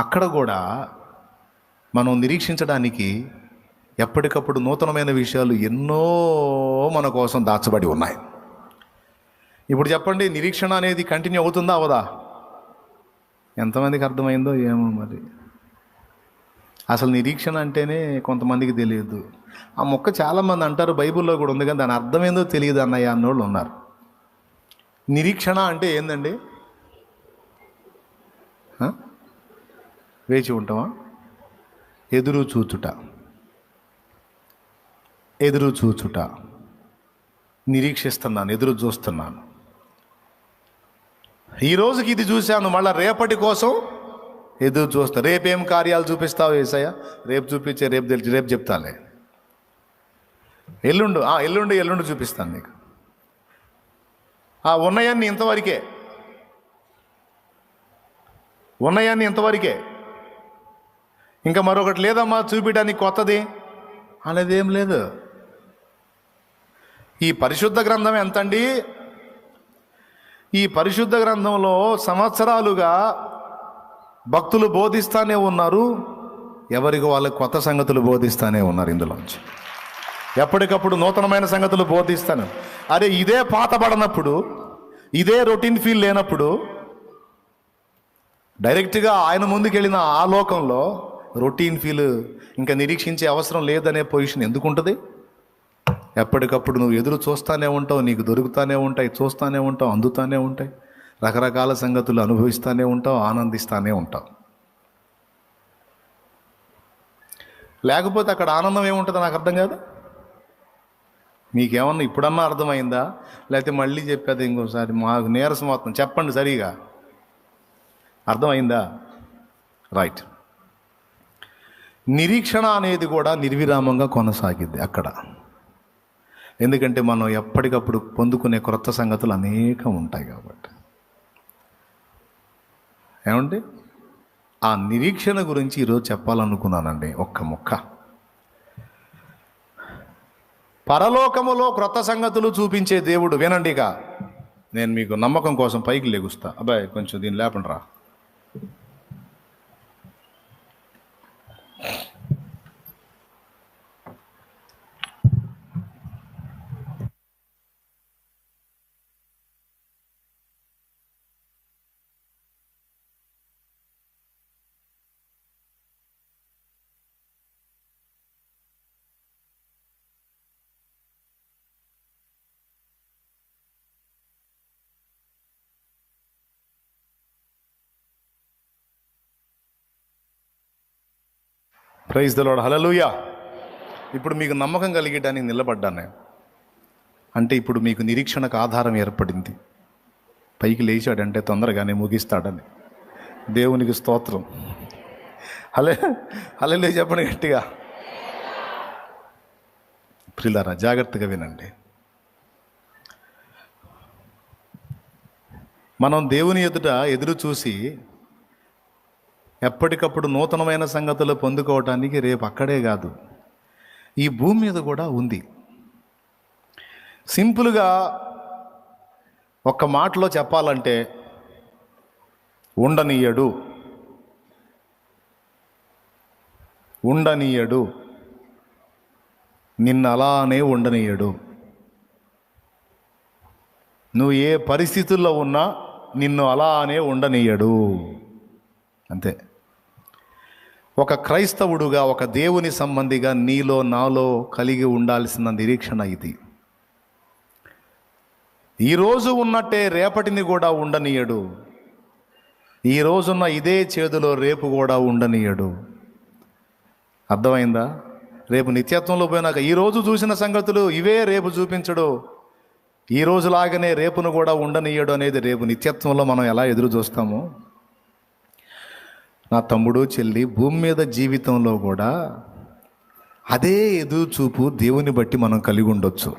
అక్కడ కూడా మనం నిరీక్షించడానికి ఎప్పటికప్పుడు నూతనమైన విషయాలు ఎన్నో మన కోసం దాచబడి ఉన్నాయి. ఇప్పుడు చెప్పండి, నిరీక్షణ అనేది కంటిన్యూ అవుతుందా అవదా? ఎంతమందికి అర్థమైందో ఏమో మరి. అసలు నిరీక్షణ అంటేనే కొంతమందికి తెలియదు. ఆ మొక్క చాలామంది అంటారు, బైబిల్లో కూడా ఉంది, కానీ దాని అర్థం ఏందో తెలియదు అన్నయ్య అన్నోళ్ళు ఉన్నారు. నిరీక్షణ అంటే ఏందండి? వేచి ఉంటామా? ఎదురు చూచుట. నిరీక్షిస్తున్నాను, ఎదురు చూస్తున్నాను. ఈ రోజుకి ఇది చూశాను, మళ్ళీ రేపటి కోసం ఎదురు చూస్తా. రేపేం కార్యాలు చూపిస్తావు యేసయ్య? రేపు చూపించే, రేపు చెప్తాలే. ఎల్లుండి చూపిస్తాను నీకు. ఉన్నాయన్నీ ఇంతవరకే, ఉన్నాయన్నీ ఇంతవరకే, ఇంకా మరొకటి లేదమ్మా చూపించడానికి కొత్తది అనేది ఏం లేదు. ఈ పరిశుద్ధ గ్రంథం ఎంతండి? ఈ పరిశుద్ధ గ్రంథంలో సంవత్సరాలుగా భక్తులు బోధిస్తానే ఉన్నారు, ఎవరికి వాళ్ళకి కొత్త సంగతులు బోధిస్తానే ఉన్నారు. ఇందులోంచి ఎప్పటికప్పుడు నూతనమైన సంగతులు బోధిస్తాను. అరే ఇదే పాతబడినప్పుడు, ఇదే రొటీన్ ఫీల్ లేనప్పుడు డైరెక్ట్గా ఆయన ముందుకెళ్ళిన ఆ లోకంలో రొటీన్ ఫీల్ ఇంకా నిరీక్షించే అవసరం లేదనే పొజిషన్ ఎందుకు ఉంటుంది? ఎప్పటికప్పుడు నువ్వు ఎదురు చూస్తూనే ఉంటావు, నీకు దొరుకుతూనే ఉంటాయి, చూస్తూనే ఉంటావు, అందుతూనే ఉంటాయి, రకరకాల సంగతులు అనుభవిస్తూనే ఉంటావు, ఆనందిస్తూనే ఉంటావు. లేకపోతే అక్కడ ఆనందం ఏముంటుందో నాకు అర్థం కాదు. మీకేమన్నా ఇప్పుడన్నా అర్థమైందా? లేకపోతే మళ్ళీ చెప్పేది ఇంకోసారి? మాకు నీరసం అవుతుంది, చెప్పండి సరిగా. అర్థమైందా? రైట్. నిరీక్షణ అనేది కూడా నిర్విరామంగా కొనసాగింది అక్కడ. ఎందుకంటే మనం ఎప్పటికప్పుడు పొందుకునే క్రొత్త సంగతులు అనేకం ఉంటాయి కాబట్టి. ఏమండి, ఆ నిరీక్షణ గురించి ఈరోజు చెప్పాలనుకున్నానండి. ఒక్క ముక్క. పరలోకములో క్రొత్త సంగతులు చూపించే దేవుడు. వినండి, ఇక నేను మీకు నమ్మకం కోసం పైకి లెగుస్తా. అబ్బాయి కొంచెం దీన్ని లేపండి రా. Praise the lord. హల్లెలూయా. ఇప్పుడు మీకు నమ్మకం కలిగేటానికి నిలబడ్డాను నేను. అంటే ఇప్పుడు మీకు నిరీక్షణకు ఆధారం ఏర్పడింది. పైకి లేచాడంటే తొందరగానే ముగిస్తాడని. దేవునికి స్తోత్రం. హల్లెలూయా చెప్పండి గట్టిగా. ప్రియులారా జాగ్రత్తగా వినండి. మనం దేవుని ఎదుట ఎదురు చూసి ఎప్పటికప్పుడు నూతనమైన సంగతులు పొందుకోవటానికి రేపు అక్కడే కాదు, ఈ భూమి మీద కూడా ఉంది. సింపుల్గా ఒక్క మాటలో చెప్పాలంటే ఉండనీయడు, ఉండనీయడు, నిన్ను అలానే ఉండనీయడు. నువ్వు ఏ పరిస్థితుల్లో ఉన్నా నిన్ను అలానే ఉండనీయడు. అంతే. ఒక క్రైస్తవుడుగా, ఒక దేవుని సంబంధిగా నీలో నాలో కలిగి ఉండాల్సిన నిరీక్షణ ఇది. ఈరోజు ఉన్నట్టే రేపటిని కూడా ఉండనీయడు. ఈ రోజున్న ఇదే చేదులో రేపు కూడా ఉండనీయడు. అర్థమైందా? రేపు నిత్యత్వంలో పోయినాక ఈరోజు చూసిన సంగతులు ఇవే రేపు చూపించడు. ఈ రోజులాగానే రేపును కూడా ఉండనీయడు అనేది రేపు నిత్యత్వంలో మనం ఎలా ఎదురు చూస్తామో, నా తమ్ముడు చెల్లి భూమి మీద జీవితంలో కూడా అదే ఎదురు చూపు దేవుని బట్టి మనం కలిగి ఉండొచ్చు.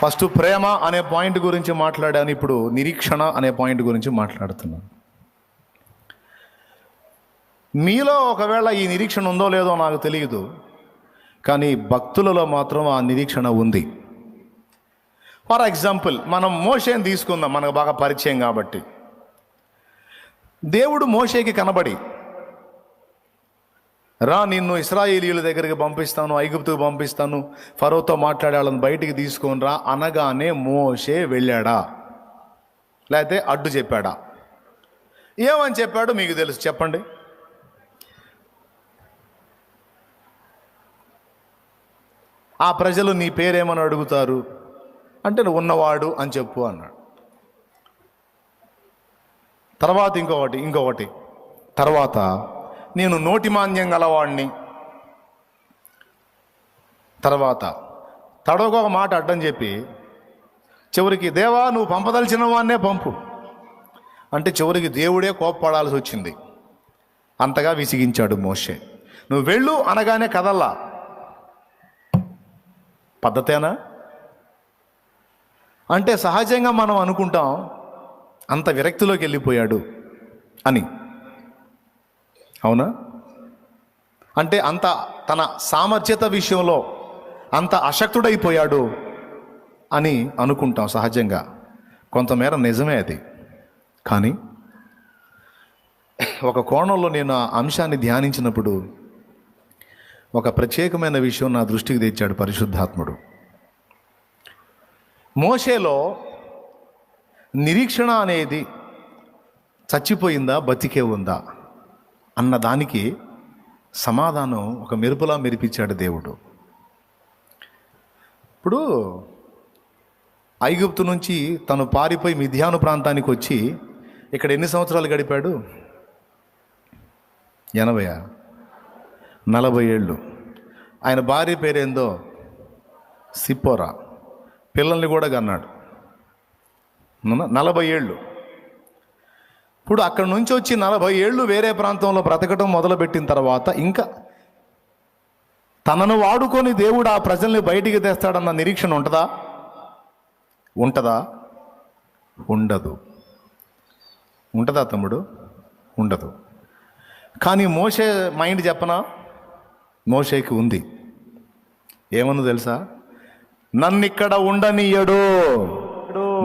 ఫస్ట్ ప్రేమ అనే పాయింట్ గురించి మాట్లాడాను, ఇప్పుడు నిరీక్షణ అనే పాయింట్ గురించి మాట్లాడుతున్నాను. మీలో ఒకవేళ ఈ నిరీక్షణ ఉందో లేదో నాకు తెలియదు, కానీ భక్తులలో మాత్రం ఆ నిరీక్షణ ఉంది. ఫర్ ఎగ్జాంపుల్ మనం మోషేని తీసుకుందాం, మనకు బాగా పరిచయం కాబట్టి. దేవుడు మోషేకి కనబడి, రా నిన్ను ఇశ్రాయేలీయుల దగ్గరికి పంపిస్తాను, ఐగుప్తుకు పంపిస్తాను, ఫరోతో మాట్లాడే వాళ్ళని బయటికి తీసుకొని రా అనగానే మోషే వెళ్ళాడా? లేకపోతే అడ్డు చెప్పాడా? ఏమని చెప్పాడు మీకు తెలుసు, చెప్పండి. ఆ ప్రజలు నీ పేరేమని అడుగుతారు అంటే నువ్వు ఉన్నవాడు అని చెప్పు అన్నాడు. తర్వాత ఇంకొకటి తర్వాత నేను నోటి మాంద్యం గలవాడిని. తర్వాత తడొక మాట అడ్డం చెప్పి చివరికి దేవా నువ్వు పంపదలిచిన వాడినే పంపు అంటే చివరికి దేవుడే కోప్పడాల్సి వచ్చింది. అంతగా విసిగించాడు మోషే. నువ్వు వెళ్ళు అనగానే కదల్లా. పద్ధతేనా? అంటే సహజంగా మనం అనుకుంటాం అంత విరక్తిలోకి వెళ్ళిపోయాడు అని. అవునా? అంటే అంత తన సామర్థ్యత విషయంలో అంత అశక్తుడైపోయాడు అని అనుకుంటాం సహజంగా. కొంతమేర నిజమే అది. కానీ ఒక కోణంలో నేను ఆ అంశాన్ని ధ్యానించినప్పుడు ఒక ప్రత్యేకమైన విషయం నా దృష్టికి తెచ్చాడు పరిశుద్ధాత్ముడు. మోషేలో నిరీక్షణ అనేది చచ్చిపోయిందా బతికే ఉందా అన్న దానికి సమాధానం ఒక మెరుపులా మెరిపించాడు దేవుడు. ఇప్పుడు ఐగుప్తు నుంచి తను పారిపోయి మిథ్యాను ప్రాంతానికి వచ్చి ఇక్కడ ఎన్ని సంవత్సరాలు గడిపాడు? 40 ఏళ్ళు. ఆయన భార్య పేరేందో సిప్పోరా. పిల్లల్ని కూడా కన్నాడు. 40 ఏళ్ళు. ఇప్పుడు అక్కడి నుంచి వచ్చి 40 ఏళ్ళు వేరే ప్రాంతంలో బ్రతకడం మొదలుపెట్టిన తర్వాత ఇంకా తనను వాడుకొని దేవుడు ఆ ప్రజల్ని బయటికి తెస్తాడన్న నిరీక్షణ ఉంటుందా? ఉండదు. ఉంటుందా తమ్ముడు? ఉండదు. కానీ మోషే మైండ్ చెప్పనా? మోషేకి ఉంది. ఏమన్నా తెలుసా? నన్ను ఇక్కడ ఉండనీయడు,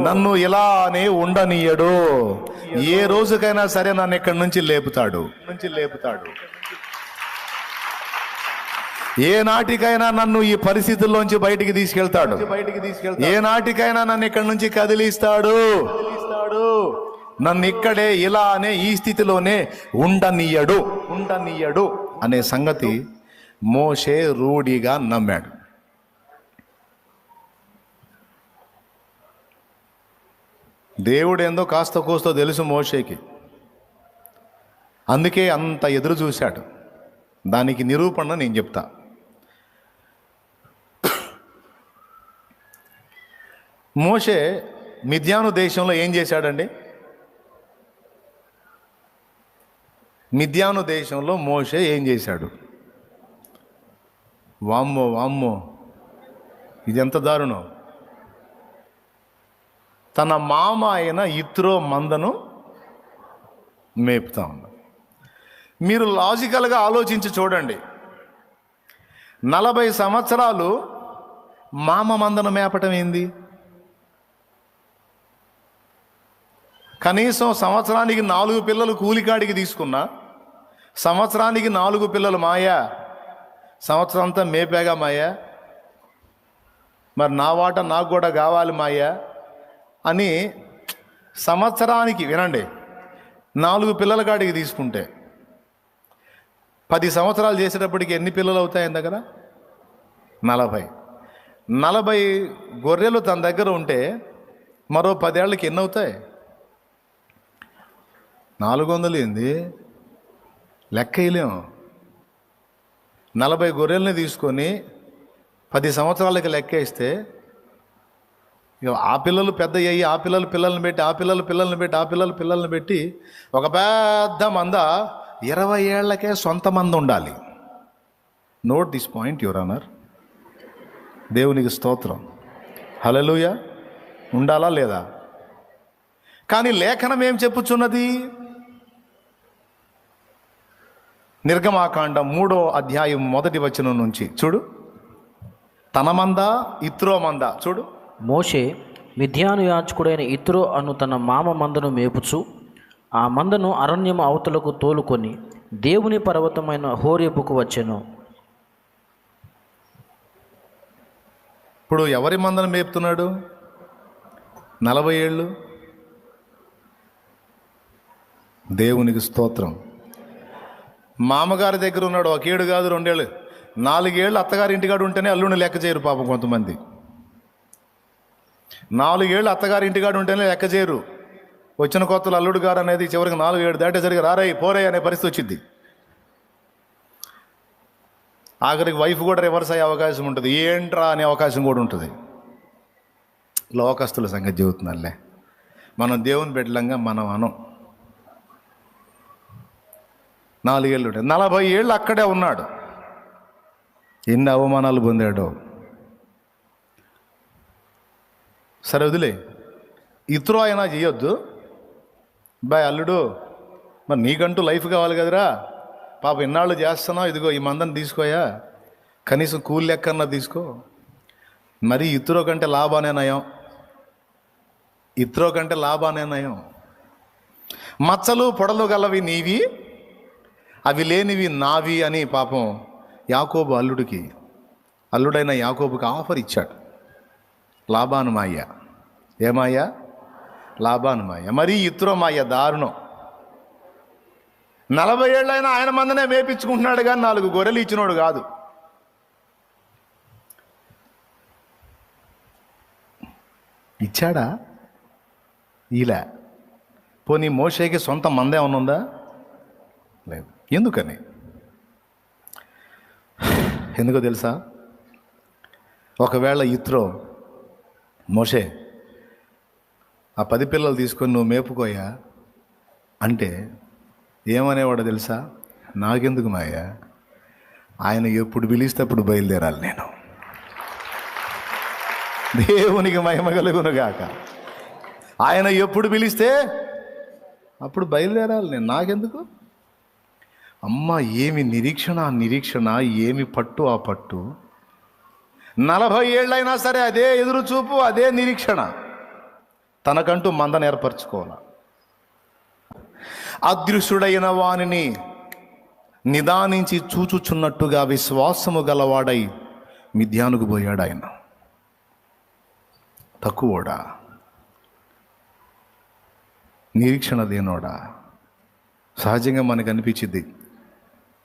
నన్ను ఇలానే ఉండనీయడు, ఏ రోజుకైనా సరే నన్ను ఇక్కడి నుంచి లేపుతాడు. ఏ నాటికైనా నన్ను ఈ పరిస్థితుల్లోంచి బయటికి తీసుకెళ్తాడు. ఏ నాటికైనా నన్ను ఇక్కడి నుంచి కదిలిస్తాడు. నన్ను ఇక్కడే ఇలానే ఈ స్థితిలోనే ఉండనీయడు అనే సంగతి మోషే రూఢిగా నమ్మాడు. దేవుడు ఏందో కాస్త కోస్తో తెలుసు మోషేకి. అందుకే అంత ఎదురు చూశాడు. దానికి నిరూపణ నేను చెప్తా. మోషే మిద్యాను దేశంలో ఏం చేశాడండి? మిద్యాను దేశంలో మోషే ఏం చేశాడు? వామ్మో ఇది ఎంత దారుణం. తన మామ అయిన ఇత్రో మందను మేపుతా ఉన్నాడు. మీరు లాజికల్గా ఆలోచించి చూడండి. 40 సంవత్సరాలు మామ మందను మేపటం ఏంది? కనీసం సంవత్సరానికి 4 పిల్లలు కూలికాడికి తీసుకున్నా, సంవత్సరానికి 4 పిల్లలు మాయా, సంవత్సరం అంతా మేపాగా మాయా, మరి నా వాట నాకు కూడా కావాలి మాయా అని సంవత్సరానికి, వినండి, 4 పిల్లల కాడికి తీసుకుంటే 10 సంవత్సరాలు చేసేటప్పటికి ఎన్ని పిల్లలు అవుతాయి ఆయన దగ్గర? 40 గొర్రెలు తన దగ్గర ఉంటే మరో 10 ఏళ్ళకి ఎన్ని అవుతాయి? 400 ఏంది? లెక్క వేయలేము. 40 గొర్రెల్ని తీసుకొని 10 సంవత్సరాలకి లెక్క వేస్తే ఆ పిల్లలు పెద్ద అయ్యి ఆ పిల్లలు పిల్లల్ని పెట్టి ఆ పిల్లలు పిల్లల్ని పెట్టి ఆ పిల్లలు పిల్లల్ని పెట్టి ఒక పెద్ద మంద 20 ఏళ్లకే సొంత మంద ఉండాలి. Note this point your honour. దేవునికి స్తోత్రం. హల్లెలూయా. ఉండాలా లేదా? కానీ లేఖనం ఏం చెప్పుచున్నది? నిర్గమాకాండం 3వ అధ్యాయం 1వ వచనం నుంచి చూడు. తన మంద ఇత్రో మంద చూడు. మోషే మిద్యాను యాజకుడైన ఇత్రో అను తన మామ మందను మేపుచు ఆ మందను అరణ్యము అవతలకు తోలుకొని దేవుని పర్వతమైన హోరేబుకు వచ్చెను. ఇప్పుడు ఎవరి మందను మేపుతున్నాడు? 40 ఏళ్ళు. దేవునికి స్తోత్రం. మామగారి దగ్గర ఉన్నాడు 1 ఏడు కాదు 2 ఏళ్ళు, 4 ఏళ్ళు అత్తగారి ఇంటికాడు ఉంటేనే అల్లుడిని లెక్క చేయరు పాపం కొంతమంది. 4 ఏళ్ళు అత్తగారి ఇంటికాడు ఉంటేనే లెక్క చేయరు. వచ్చిన కొత్తలు అల్లుడు గారు అనేది చివరికి 4 ఏడు దాటేసరికి రారై పోరై అనే పరిస్థితి వచ్చింది. ఆఖరికి వైఫ్ కూడా రివర్స్ అయ్యే అవకాశం ఉంటుంది. ఏంట్రా అనే అవకాశం కూడా ఉంటుంది. లోకస్తుల సంగతి చెబుతున్నారులే. మనం దేవుని బిడ్డలంగా మనం అనం. 4 ఏళ్ళు ఉంటాయి. 40 ఏళ్ళు అక్కడే ఉన్నాడు. ఎన్ని అవమానాలు పొందాడో. సరే వదిలే, ఇతరు అయినా చేయొద్దు బాయ్ అల్లుడు, మరి నీకంటూ లైఫ్ కావాలి కదరా, పాప ఇన్నాళ్ళు చేస్తున్నావు, ఇదిగో ఈ మందని తీసుకోయా, కనీసం కూలి లెక్కన్నా తీసుకో. మరి ఇతరో కంటే లాభానే నయం, ఇతరో కంటే లాభానే నయం. మచ్చలు పొడలు గలవి నీవి, అవి లేనివి నావి అని పాపం యాకోబు అల్లుడైన యాకోబుకి ఆఫర్ ఇచ్చాడు. లాబాను మాయ, ఏమాయ? లాబాను మాయ. మరి ఇతరో మాయ దారుణం. 40 ఏళ్ళైనా ఆయన మందనే మేపించుకుంటున్నాడు కానీ 4 గొర్రెలు ఇచ్చినోడు కాదు. ఇచ్చాడా? ఇలా పోనీ మోషేకి సొంత మందే ఏమన్నా ఉందా? లేదు. ఎందుకని? ఎందుకో తెలుసా? ఒకవేళ ఇత్రో మోషే ఆ 10 పిల్లలు తీసుకొని నువ్వు మేపుకోయా అంటే ఏమనేవాడో తెలుసా? నాకెందుకు మాయ, ఆయన ఎప్పుడు పిలిస్తే అప్పుడు బయలుదేరాలి నేను. దేవునికి మహిమ కలుగునుగాక. ఆయన ఎప్పుడు పిలిస్తే అప్పుడు బయలుదేరాలి నేను, నాకెందుకు? అమ్మ ఏమి నిరీక్షణ, ఏమి పట్టు ఆ పట్టు. 40 ఏళ్ళైనా సరే అదే ఎదురు చూపు, అదే నిరీక్షణ. తనకంటూ మందను ఏర్పరచుకోవాలి. అదృశ్యుడైన వానిని నిదానించి చూచుచున్నట్టుగా విశ్వాసము గలవాడై మిద్యానుకు పోయాడు ఆయన. తక్కువోడా, నిరీక్షణ లేనోడా? సహజంగా మనకు అనిపించింది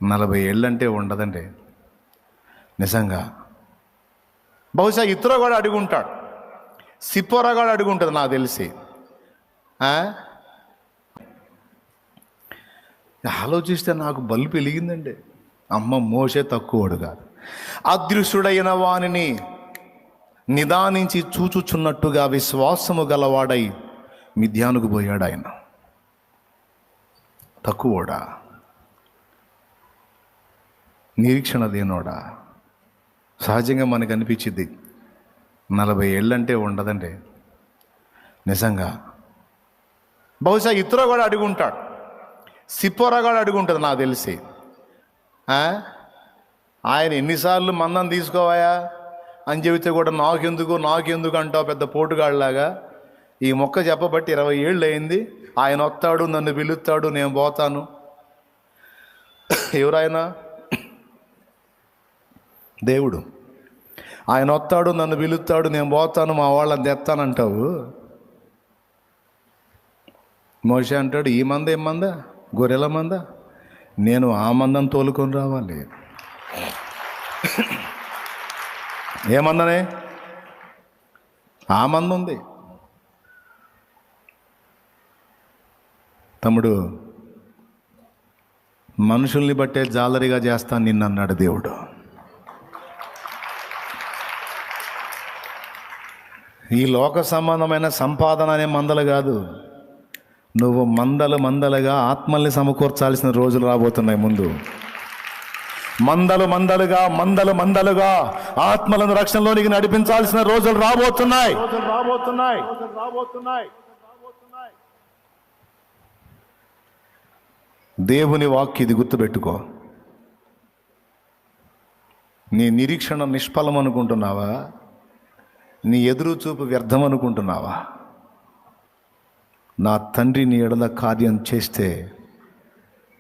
40 ఏళ్ళంటే ఉండదండి. నిజంగా బహుశా ఇతర కూడా అడుగుంటాడు, సిప్పోరా కూడా అడుగుంటుంది నాకు తెలిసి. ఆలోచిస్తే నాకు బల్బు వెలిగిందండి. అమ్మ మోషే తక్కువడు కాదు. అదృశ్యుడైన వానిని నిదానించి చూచుచున్నట్టుగా విశ్వాసము గలవాడై మిద్యానుకు పోయాడు ఆయన. తక్కువోడా, నిరీక్షణ లేనోడా? సహజంగా మనకు అనిపించింది 40 ఏళ్ళంటే ఉండదండి. నిజంగా బహుశా ఇతర కూడా అడుగుంటాడు, సిప్పోరా కూడా అడుగుంటుంది నాకు తెలిసి. ఆయన ఎన్నిసార్లు మందం తీసుకోవాయా అని చెబితే కూడా నాకెందుకు అంటావు పెద్ద పోటుగాళ్ళలాగా. ఈ మొక్క చెప్పబట్టి 20 ఏళ్ళు అయింది. ఆయన వస్తాడు, నన్ను పిలుస్తాడు, నేను పోతాను. ఎవరాయన? దేవుడు. ఆయన వస్తాడు, నన్ను పిలుస్తాడు, నేను పోతాను, మా వాళ్ళని తెస్తానంటావు. మోషే అంటాడు, ఈ మంద ఏం మంద? గొర్రెల మంద? నేను ఆ మందం తోలుకొని రావాలి. ఏమందనే? ఆ మంద ఉంది. తమ్ముడు, మనుషుల్ని బట్టే జాలరిగా చేస్తాను నిన్ను అన్నాడు దేవుడు. ఈ లోక సంబంధమైన సంపాదన అనే మందలు కాదు, నువ్వు మందలుగా ఆత్మల్ని సమకూర్చాల్సిన రోజులు రాబోతున్నాయి ముందు. మందలుగా ఆత్మలను రక్షణలోనికి నడిపించాల్సిన రోజులు రాబోతున్నాయి. దేవుని వాక్యం ఇది గుర్తుపెట్టుకో. నీ నిరీక్షణ నిష్ఫలం అనుకుంటున్నావా? నీ ఎదురు చూపు వ్యర్థం అనుకుంటున్నావా? నా తండ్రి నీ ఎడల కార్యం చేస్తే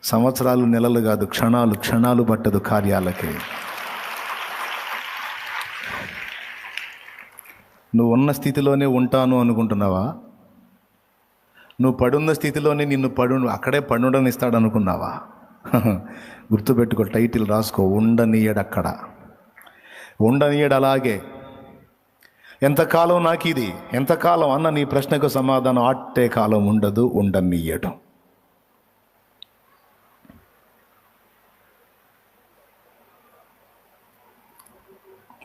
సంవత్సరాలు, నెలలు కాదు, క్షణాలు పట్టదు కార్యాలకి. నువ్వు ఉన్న స్థితిలోనే ఉంటాను అనుకుంటున్నావా? నువ్వు పడున్న స్థితిలోనే అక్కడే పడుండనిస్తాడు అనుకున్నావా? గుర్తుపెట్టుకో, టైటిల్ రాసుకో, ఉండనీయడక్కడ, ఉండనీయడు అలాగే. ఎంతకాలం నాకు ఇది, ఎంతకాలం అన్న నీ ప్రశ్నకు సమాధానం ఆట్టే కాలం ఉండదు, ఉండనీయడం.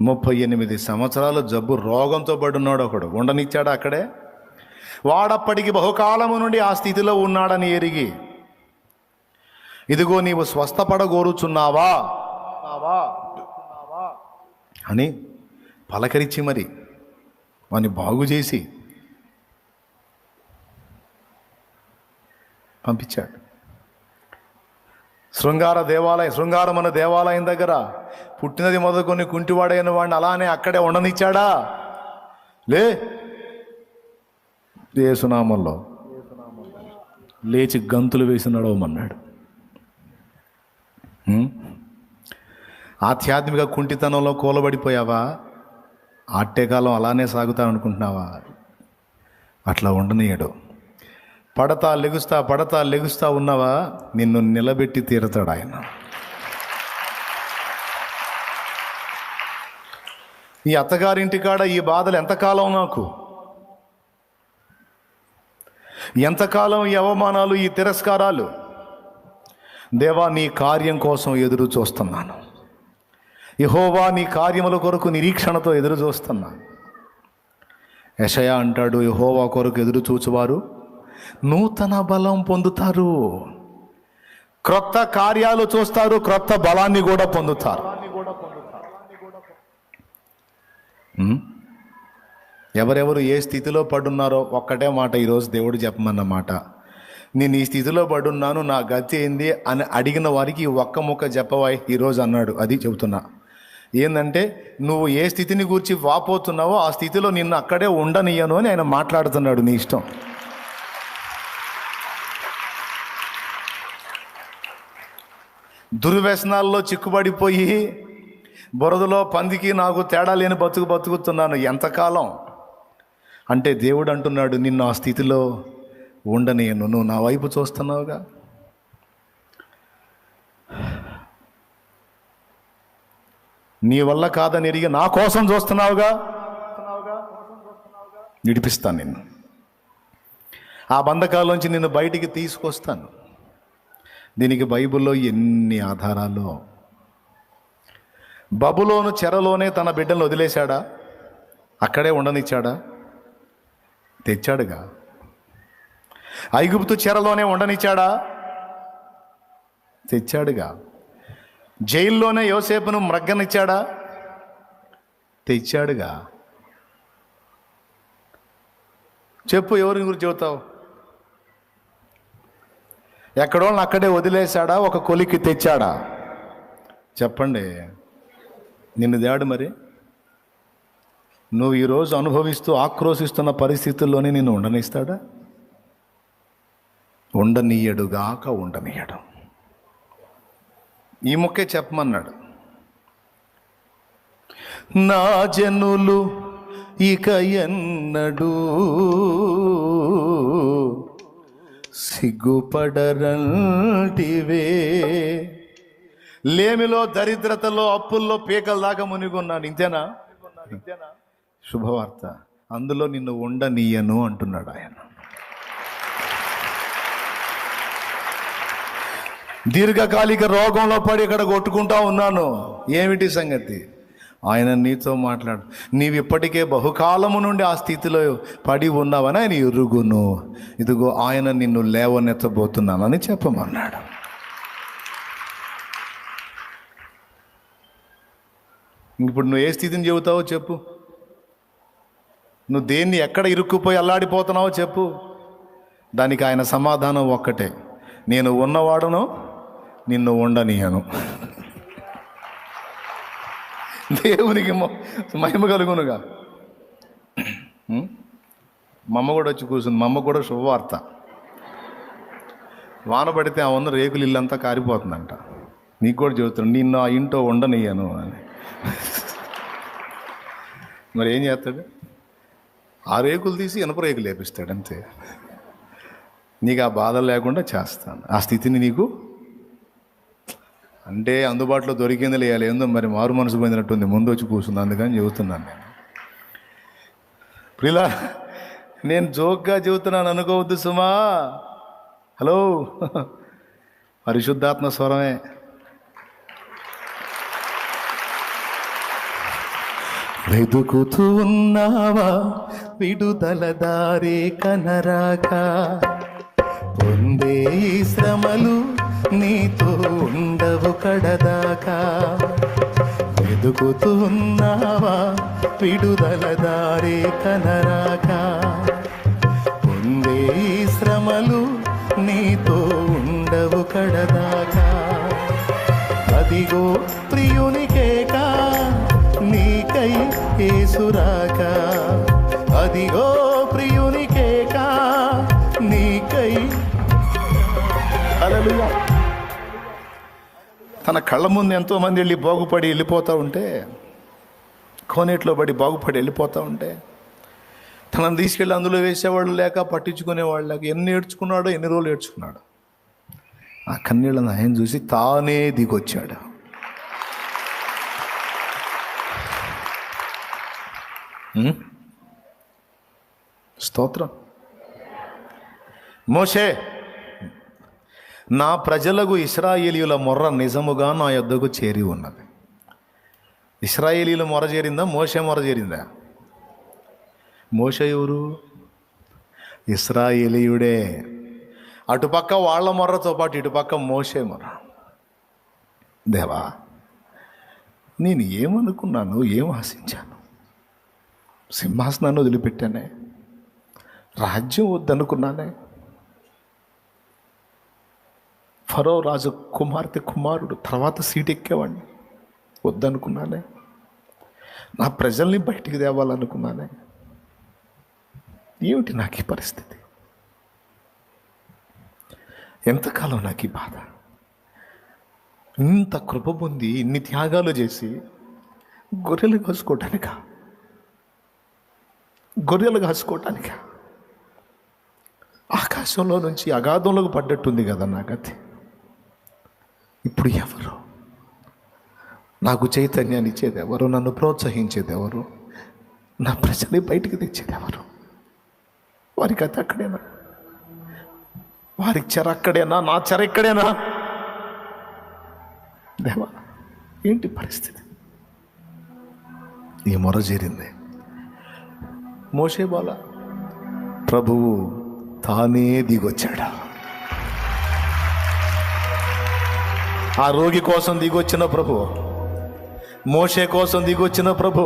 ముప్పై 38 సంవత్సరాలు జబ్బు రోగంతో పడున్నాడు ఒకడు, ఉండనిచ్చాడు అక్కడే. వాడప్పటికి బహుకాలము నుండి ఆ స్థితిలో ఉన్నాడని ఎరిగి, ఇదిగో నీవు స్వస్థపడగోరుచున్నావా అని పలకరించి మరి వాడిని బాగు చేసి పంపించాడు. శృంగారం అనే దేవాలయం దగ్గర పుట్టినది మొదలుకొని కుంటివాడైన వాడిని అలానే అక్కడే ఉండనిచ్చాడా? యేసునామంలో లేచి గంతులు వేసి నడవమన్నాడు. ఆధ్యాత్మిక కుంటితనంలో కూలబడిపోయావా? ఆట్టేకాలం అలానే సాగుతా అనుకుంటున్నావా? అట్లా ఉండనీయడు. పడతా లెగుస్తా ఉన్నావా? నిన్ను నిలబెట్టి తీరతాడు ఆయన. ఈ అత్తగారింటికాడ ఈ బాధలు ఎంతకాలం? నాకు ఎంతకాలం ఈ అవమానాలు, ఈ తిరస్కారాలు? దేవా, నీ కార్యం కోసం ఎదురు చూస్తున్నాను. యెహోవా, నీ కార్యముల కొరకు నిరీక్షణతో ఎదురు చూస్తున్నాను. యెషయా అంటాడు, యెహోవా కొరకు ఎదురు చూచువారు నూతన బలం పొందుతారు. క్రొత్త కార్యాలు చూస్తారు, క్రొత్త బలాన్ని కూడా పొందుతారు. ఎవరెవరు ఏ స్థితిలో పడున్నారో ఒక్కటే మాట ఈరోజు దేవుడు చెప్పమన్న మాట. నేను ఈ స్థితిలో పడున్నాను, నా గతి ఏంది అని అడిగిన వారికి ఒక్క ముక్క చెప్పవా ఈరోజు అన్నాడు. అది చెబుతున్నా. ఏంటంటే, నువ్వు ఏ స్థితిని గురించి వాపోతున్నావో ఆ స్థితిలో నిన్ను అక్కడే ఉండనియను అని ఆయన మాట్లాడుతున్నాడు. నీ ఇష్టం. దుర్వ్యసనాల్లో చిక్కుబడిపోయి బురదలో పందికి నాకు తేడా లేని బతుకుతున్నాను. ఎంతకాలం అంటే దేవుడు అంటున్నాడు, నిన్ను ఆ స్థితిలో ఉండనియను. నువ్వు నా వైపు చూస్తున్నావుగా. నీ వల్ల కాదని ఎరిగి నా కోసం చూస్తున్నావుగా. విడిపిస్తాను నిన్ను. ఆ బంధకాల్లోంచి నిన్ను బయటికి తీసుకొస్తాను. దీనికి బైబిల్లో ఎన్ని ఆధారాలు. బబులోను చెరలోనే తన బిడ్డలను వదిలేశాడా? అక్కడే ఉండనిచ్చాడా? తెచ్చాడుగా. ఐగుప్తు చెరలోనే ఉండనిచ్చాడా? తెచ్చాడుగా. జైల్లోనే యోసేపును మ్రగ్గనిచ్చాడా? తెచ్చాడుగా. చెప్పు, ఎవరి గురించి చెబుతావు? ఎక్కడో అక్కడే వదిలేశాడా? ఒక కొలికి తెచ్చాడా? చెప్పండి. నిన్ను దేడు మరి. నువ్వు ఈరోజు అనుభవిస్తూ ఆక్రోశిస్తున్న పరిస్థితుల్లోనే నిన్ను ఉండనిస్తాడా? ఉండనీయడుగాక ఉండనీయడు. ఈ మొక్కే చెప్పమన్నాడు. నా జనులు ఇక ఎన్నడూ సిగ్గుపడరంటివే. లేమిలో, దరిద్రతలో, అప్పుల్లో పీకల దాకా మునిగున్నాను. ఇంతేనా? శుభవార్త. అందులో నిన్ను ఉండనీయను అంటున్నాడు ఆయన. దీర్ఘకాలిక రోగంలో పడి ఇక్కడ కొట్టుకుంటా ఉన్నాను. ఏమిటి సంగతి? ఆయన నీతో మాట్లాడు. నీవు ఇప్పటికే బహుకాలము నుండి ఆ స్థితిలో పడి ఉన్నావని ఆయన ఎరుగును. ఇదిగో ఆయన నిన్ను లేవనెత్తబోతున్నానని చెప్పమన్నాడు. ఇప్పుడు నువ్వు ఏ స్థితిని చెబుతావో చెప్పు. నువ్వు దేన్ని ఎక్కడ ఇరుక్కుపోయి అల్లాడిపోతున్నావో చెప్పు. దానికి ఆయన సమాధానం ఒక్కటే, నేను ఉన్నవాడును, నిన్ను ఉండనీయను. దేవునికి మహిమ కలుగునుగా. మా అమ్మ కూడా వచ్చి కూర్చుంది. మా అమ్మ కూడా శుభవార్త. వాన పడితే ఆ ఉన్న రేకులు ఇల్లంతా కారిపోతుందంట. నీకు కూడా చెబుతున్నాను, నిన్ను ఆ ఇంట్లో ఉండనీయను అని. మరి ఏం చేస్తాడు? ఆ రేకులు తీసి ఇనుప రేకులు లేపిస్తాడు అంతే. నీకు ఆ బాధ లేకుండా చేస్తాను. ఆ స్థితిని నీకు అంటే అందుబాటులో దొరికింది లేయాలి. ఏందో మరి మారు మనసు పొందినట్టుంది. ముందు వచ్చి కూర్చుంది, అందుకని చెబుతున్నాను నేను. ప్రిలా, నేను జోక్గా చెబుతున్నాను అనుకోవద్దు సుమా. హలో, పరిశుద్ధాత్మ స్వరమే. వెతుకుతూ ఉన్నావా విడుదల దారే కనరాక? పొందే ఈ శ్రమలు నీతో ఉండవు కడదాకా. వెతుకుతూ ఉన్నావా విడుదల దారి కనరాక? ఉండే ఈ శ్రమలు నీతో ఉండవు కడదాకా. అదిగో ప్రియునికేక నీకై యేసురాక. అదిగో ప్రియునికేక నీకై. హల్లెలూయా. తన కళ్ళ ముందు ఎంతోమంది వెళ్ళి బాగుపడి వెళ్ళిపోతూ ఉంటే, కోనేట్లో పడి బాగుపడి వెళ్ళిపోతూ ఉంటే, తనను తీసుకెళ్ళి అందులో వేసేవాళ్ళు లేక పట్టించుకునేవాళ్ళు లేక ఎన్ని ఏడ్చుకున్నాడో, ఎన్ని రోజులు ఏడ్చుకున్నాడు. ఆ కన్నీళ్ళను ఆయన చూసి తానే దిగొచ్చాడు. స్తోత్రం. మోషే, నా ప్రజలకు ఇశ్రాయేలీయుల మొర్ర నిజముగా నా యొద్దకు చేరి ఉన్నది. ఇశ్రాయేలీయుల మొర చేరిందా, మోషే మొర చేరిందా? మోషే ఎవరు? ఇశ్రాయేలీయుడే. అటుపక్క వాళ్ళ మొర్రతో పాటు ఇటుపక్క మోషే మొర్ర. దేవా, నేను ఏమనుకున్నాను, ఏం ఆశించాను? సింహాసనాన్ని వదిలిపెట్టానే, రాజ్యం వద్దనుకున్నానే, ఫరో రాజు కుమార్తె కుమారుడు తర్వాత సీట్ ఎక్కేవాడిని వద్దనుకున్నానే, నా ప్రజల్ని బయటికి తేవాలనుకున్నానే. ఏమిటి నాకు ఈ పరిస్థితి? ఎంతకాలం నాకు ఈ బాధ? ఇంత కృప పొంది ఇన్ని త్యాగాలు చేసి గొర్రెలు కాసుకోవటానికా? గొర్రెలు కాసుకోవటానికా? ఆకాశంలో నుంచి అగాధంలోకి పడ్డట్టుంది కదా నా గతి. ఇప్పుడు ఎవరు నాకు చైతన్యాన్ని ఇచ్చేది? ఎవరు నన్ను ప్రోత్సహించేది? ఎవరు నా ప్రజల్ని బయటికి తెచ్చేది? ఎవరు? వారి కథ అక్కడేనా? వారి చెర అక్కడేనా? నా చెర ఇక్కడేనా? దేవా, ఏంటి పరిస్థితి? ఈ మొర చేరింది. మోషే బాల ప్రభువు తానే దిగొచ్చాడు. ఆ రోగి కోసం దిగొచ్చిన ప్రభు, మోషే కోసం దిగొచ్చిన ప్రభు,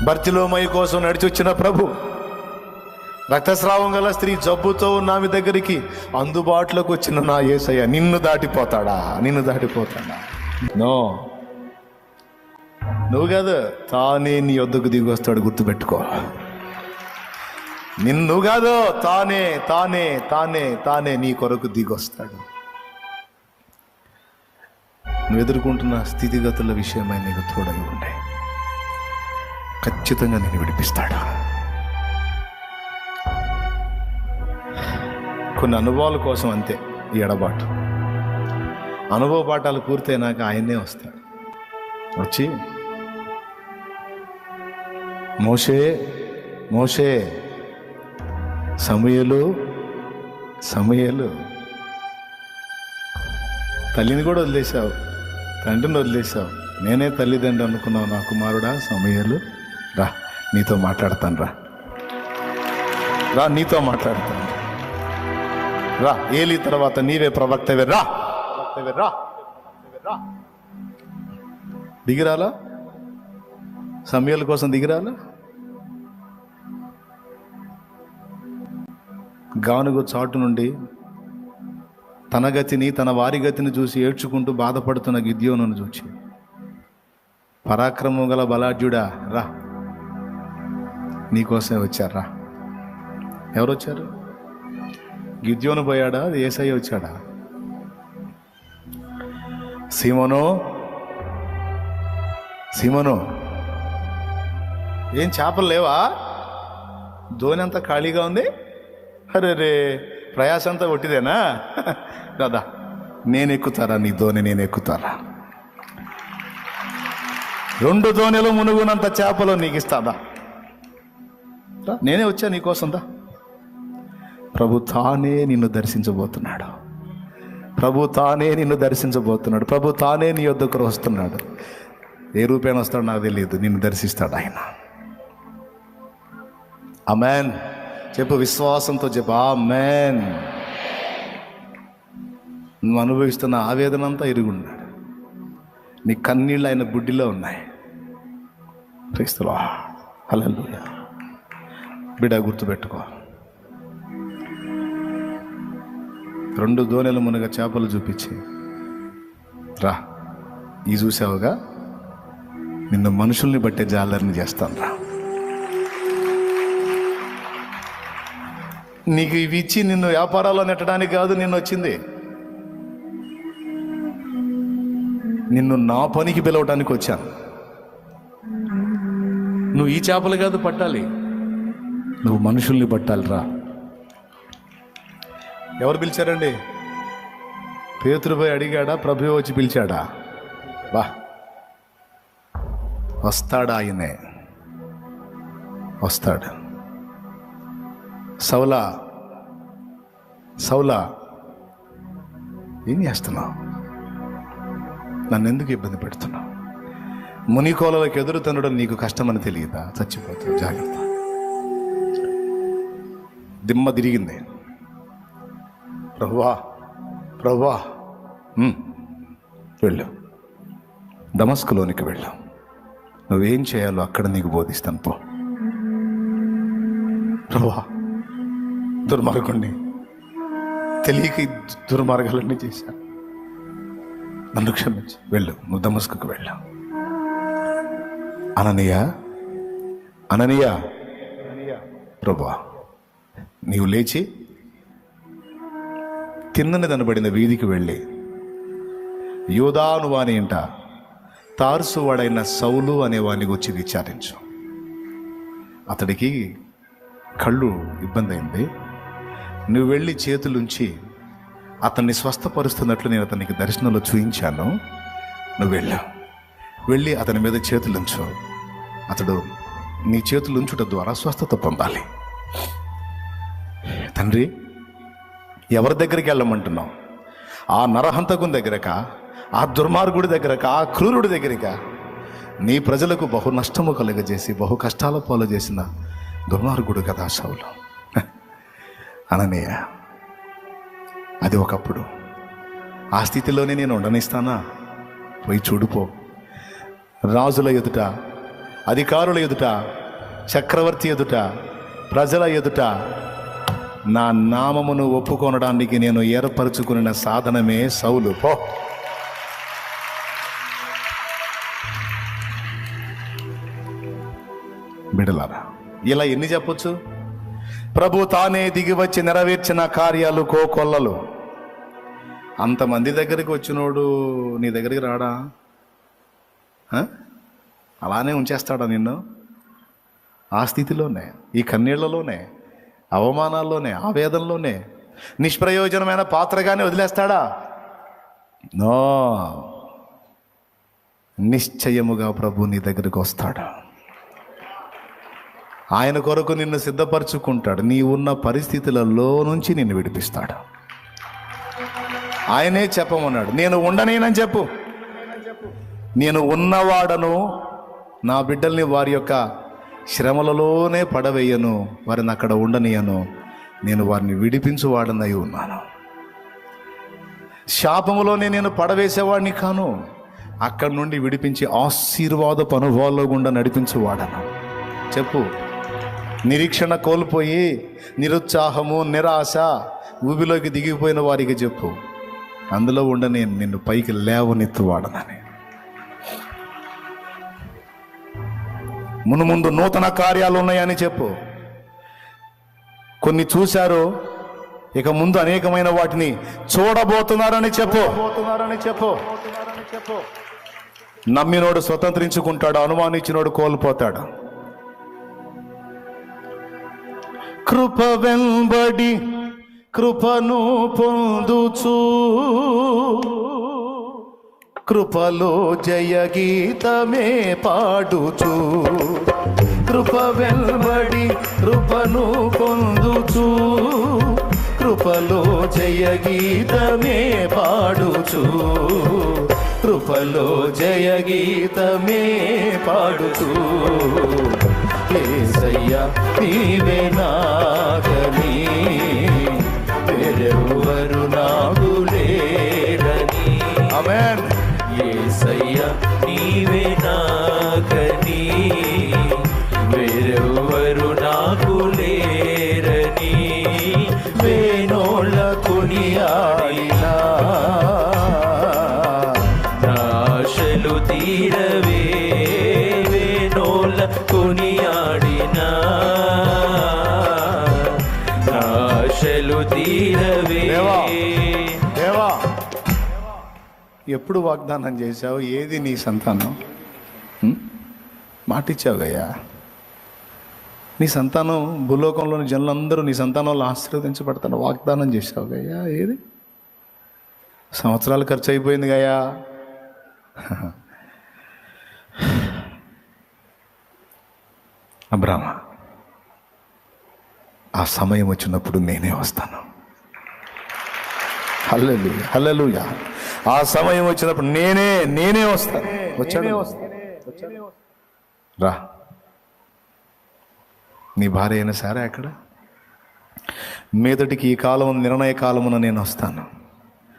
బర్తిలోమయి కోసం నడిచొచ్చిన ప్రభు, రక్తస్రావం గల స్త్రీ జబ్బుతో ఉన్న ఆమె దగ్గరికి అందుబాటులోకి వచ్చిన నా యేసయ్య నిన్ను దాటిపోతాడా? నిన్ను దాటిపోతాడా? నో, నువ్వు కాదు, తానే నీ వద్దకు దిగి వస్తాడు. గుర్తుపెట్టుకో. నిన్ను కాదు, తానే తానే తానే తానే నీ కొరకు దిగొస్తాడు. నువ్వు ఎదుర్కొంటున్న స్థితిగతుల విషయమై నీకు తోడై ఉండే ఖచ్చితంగా నేను విడిపిస్తాడు. కొన్ని అనుభవాల కోసం అంతే ఈ ఎడబాటు. అనుభవ పాఠాలు పూర్తయినాక ఆయన్నే వస్తాడు. వచ్చి మోషే మోషే, సమూయేలు సమూయేలు, తల్లిని కూడా వదిలేశావు, తండ్రిని వదిలేశావు, నేనే తల్లిదండ్రి అనుకున్నావు నా కుమారుడా సమూయేలు, రా నీతో మాట్లాడతాను, రా రా నీతో మాట్లాడతాను, రా ఏలి తర్వాత నీవే ప్రవక్తవే, రా రా రా. దిగిరాలా? సమూయేలు కోసం దిగిరాలా? గానుగ చాటు నుండి తన గతిని తన వారి గతిని చూసి ఏడ్చుకుంటూ బాధపడుతున్న గిద్యోనును చూచి, పరాక్రమం గల బలాఢ్యుడా రా, నీకోసమే వచ్చారా? ఎవరు వచ్చారు? గిద్యోను పోయాడా? యేసయ్య వచ్చాడా? సీమోను సీమోను, ఏం చేపలు లేవా? ధోని అంతా ఖాళీగా ఉంది. అరే రే, ప్రయాస అంతా ఒట్టిదేనా? కదా, నేను ఎక్కుతారా నీ ధోని? నేను ఎక్కుతారా? 2 ధోనిలో మునుగునంత చేపలు నీకు ఇస్తాదా? నేనే వచ్చా నీకోసం దా. ప్రభు తానే నిన్ను దర్శించబోతున్నాడు. ప్రభు తానే నిన్ను దర్శించబోతున్నాడు. ప్రభు తానే నీ యొద్దకు వస్తున్నాడు. ఏ రూపేణ వస్తాడో నాకు తెలియదు, నిన్ను దర్శిస్తాడు ఆయన. ఆమేన్ చెప్పు, విశ్వాసంతో చెప్పు ఆమేన్. నువ్వు అనుభవిస్తున్న ఆవేదన అంతా ఎరుగున్నాడు. నీ కన్నీళ్ళు ఆయన బుడ్డిలో ఉన్నాయి. క్రీస్తులో హల్లెలూయా. బిడ్డ గుర్తుపెట్టుకో, 2 దోణెల మునగ చేపలు చూపించి రా, ఈ చూసావుగా, నిన్ను మనుషుల్ని బట్టే జాలర్ని చేస్తాను రా. నీకు ఇవి ఇచ్చి నిన్ను వ్యాపారాల్లో నెట్టడానికి కాదు నిన్ను వచ్చింది, నిన్ను నా పనికి పిలవడానికి వచ్చాను. నువ్వు ఈ చేపలు కాదు పట్టాలి, నువ్వు మనుషుల్ని పట్టాలి రా. ఎవరు పిలిచారండి? పేతురుపై అడిగాడా? ప్రభువే వచ్చి పిలిచాడా? బా, వస్తాడు ఆయనే, వస్తాడు. సౌలా, సౌలా, ఏం చేస్తున్నావు? నన్ను ఎందుకు ఇబ్బంది పెడుతున్నావు? మునికోలలకు ఎదురు తనడం నీకు కష్టమని తెలియదా? చచ్చిపోతావు, జాగ్రత్త. దిమ్మ తిరిగింది. ప్రభువా, ప్రభువా, వెళ్ళు, దమస్కులోనికి వెళ్ళు, నువ్వేం చేయాలో అక్కడ నీకు బోధిస్తాను పో. ప్రభువా, దుర్మార్గుణ్ణి, తెలియక దుర్మార్గాలన్నీ చేశాను, నన్ను క్షమించి వెళ్ళు, నువ్వు దమస్కుకు వెళ్ళు. అననీయ, అననీయ, ప్రభువా, నీవు లేచి తిన్నని దనబడిన వీధికి వెళ్ళి యూదాను వాని ఇంట తార్సు వాడైన సౌలు అనేవాని గురించి విచారించు. అతడికి కళ్ళు ఇబ్బంది అయింది, నువ్వు వెళ్ళి చేతులుంచి అతన్ని స్వస్థపరుస్తున్నట్లు నేను అతనికి దర్శనంలో చూయించాను. నువ్వు వెళ్ళి అతని మీద చేతులుంచు. అతడు నీ చేతులుంచుట ద్వారా స్వస్థత పొందాలి. తండ్రి, ఎవరి దగ్గరికి వెళ్ళమంటున్నావు? ఆ నరహంతకుని దగ్గరకా? ఆ దుర్మార్గుడి దగ్గరకా? ఆ క్రూరుడి దగ్గరకా? నీ ప్రజలకు బహు నష్టము కలుగజేసి బహు కష్టాల పాలు చేసిన దుర్మార్గుడు కదా సౌలు. అననీయ, అది ఒకప్పుడు. ఆ స్థితిలోనే నేను ఉండనిస్తానా? పోయి చూడుపో. రాజుల ఎదుట, అధికారుల ఎదుట, చక్రవర్తి ఎదుట, ప్రజల ఎదుట నా నామమును ఒప్పుకొనడానికి నేను ఏర్పరచుకున్న సాధనమే సౌలు. పో. బిడలారా, ఇలా ఎన్ని చెప్పొచ్చు? ప్రభు తానే దిగి వచ్చి నెరవేర్చిన కార్యాలు కోకొల్లలు. అంతమంది దగ్గరికి వచ్చినోడు నీ దగ్గరికి రాడా? అలానే ఉంచేస్తాడా నిన్ను? ఆ స్థితిలోనే, ఈ కన్నీళ్లలోనే, అవమానాల్లోనే, ఆవేదనలోనే నిష్ప్రయోజనమైన పాత్రగానే వదిలేస్తాడా? నో, నిశ్చయముగా ప్రభు నీ దగ్గరికి వస్తాడు. ఆయన కొరకు నిన్ను సిద్ధపరచుకుంటాడు. నీ ఉన్న పరిస్థితులలో నుంచి నిన్ను విడిపిస్తాడు. ఆయనే చెప్పమన్నాడు, నేను ఉండనేనని చెప్పు. నేను ఉన్నవాడను, నా బిడ్డల్ని వారి యొక్క శ్రమలలోనే పడవేయను, వారిని అక్కడ ఉండనియను, నేను వారిని విడిపించువాడనై ఉన్నాను. శాపములోనే నేను పడవేసేవాడిని కాను, అక్కడి నుండి విడిపించి ఆశీర్వాదపు అనుభవాల్లో గుండా నడిపించువాడను. చెప్పు. నిరీక్షణ కోల్పోయి నిరుత్సాహము, నిరాశ, ఊబిలోకి దిగిపోయిన వారికి చెప్పు, అందులో ఉండని నిన్ను పైకి లేవనెత్తువాడనని. మునుముందు నూతన కార్యాలు ఉన్నాయని చెప్పు. కొన్ని చూశారు, ఇక ముందు అనేకమైన వాటిని చూడబోతున్నారని చెప్పు. నమ్మినోడు స్వతంత్రించుకుంటాడు, అనుమానించినోడు కోల్పోతాడు. కృప వెంబడి కృపను పొందుచు, కృపలో జయ గీతమే పాడుచు. కృప వెంబడి కృపను పొందుచు, కృపలో జయ గీతమే పాడుచు. కృపలో జయ గీతమే పాడుచు. యేసయ్యా నీవే నాగని, వేరెవ్వరు నాకు లేరని. నీవే నాకని వేరెవ్వరు నాకు లేరని వేణోళ్ళ కొనియాడినా ఆశలు తీరవే వేణోళ్ళ కొనియాడినా ఆశలు తీరవే. దేవా ఎప్పుడు వాగ్దానం చేశావు? ఏది నీ సంతానం? మాటిచ్చావుగయ్యా. నీ సంతానం భూలోకంలోని జనులందరూ నీ సంతానంలో ఆశీర్వదించబడతాను వాగ్దానం చేశావుగయ్యా. ఏది? సంవత్సరాలు ఖర్చు అయిపోయింది గయ్యా. అబ్రామ, ఆ సమయం వచ్చినప్పుడు నేనే వస్తాను. హల్లెలూయా, హల్లెలూయా. ఆ సమయం వచ్చినప్పుడు నేనే వస్తాను. వచ్చాడు, రా. నీ భార్య అయిన సారా ఎక్కడ? మీదటికి ఈ కాలం నిర్ణయ కాలమున నేను వస్తాను.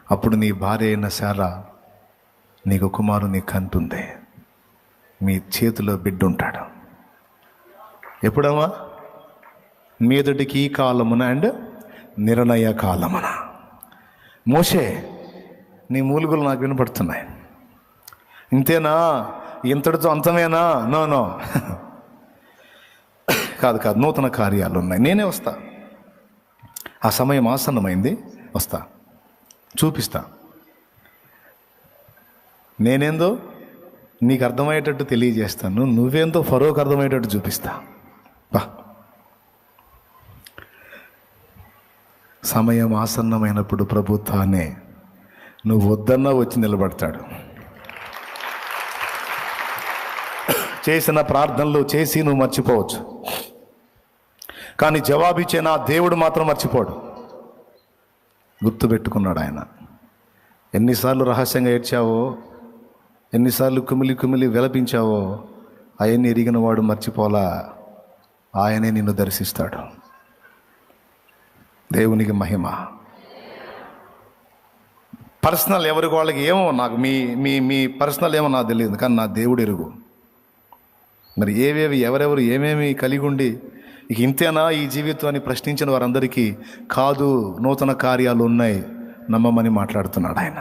అప్పుడు నీ భార్య అయిన సారా నీకు కుమారుని కంటుంది. మీ చేతిలో బిడ్డ ఉంటాడు. ఎప్పుడమ్మా? మీదటికి ఈ కాలమున అండ్ నిర్ణయ కాలమున. మోషే, నీ మూలుగులు నాకు వినపడుతున్నాయి. ఇంతేనా? ఇంతటితో అంతమేనా? నో కాదు, నూతన కార్యాలు ఉన్నాయి. నేనే వస్తా. ఆ సమయం ఆసన్నమైంది. వస్తా, చూపిస్తా. నేనేందో నీకు అర్థమయ్యేటట్టు తెలియజేస్తాను. నువ్వేందో ఫరోకు అర్థమయ్యేటట్టు చూపిస్తా. బా, సమయం ఆసన్నమైనప్పుడు ప్రభుత్వాన్ని నువ్వు వద్దన్నా వచ్చి నిలబడతాడు. చేసిన ప్రార్థనలు చేసి నువ్వు మర్చిపోవచ్చు, కానీ జవాబిచ్చే నా దేవుడు మాత్రం మర్చిపోడు. గుర్తుపెట్టుకున్నాడు ఆయన. ఎన్నిసార్లు రహస్యంగా ఏడ్చావో, ఎన్నిసార్లు కుమిలి విలపించావో, అవన్నీ ఎరిగిన వాడు మర్చిపోలా. ఆయనే నిన్ను దర్శిస్తాడు. దేవునికి మహిమ. పర్సనల్ ఎవరికి వాళ్ళకి ఏమో, నాకు మీ పర్సనల్ ఏమో నాకు తెలియదు, కానీ నా దేవుడు ఎరుగు. మరి ఎవరెవరు ఏమేమి కలిగి ఉండి ఇక ఇంతేనా ఈ జీవితం అని ప్రశ్నించిన వారందరికీ కాదు, నూతన కార్యాలు ఉన్నాయి, నమ్మమని మాట్లాడుతున్నాడు ఆయన.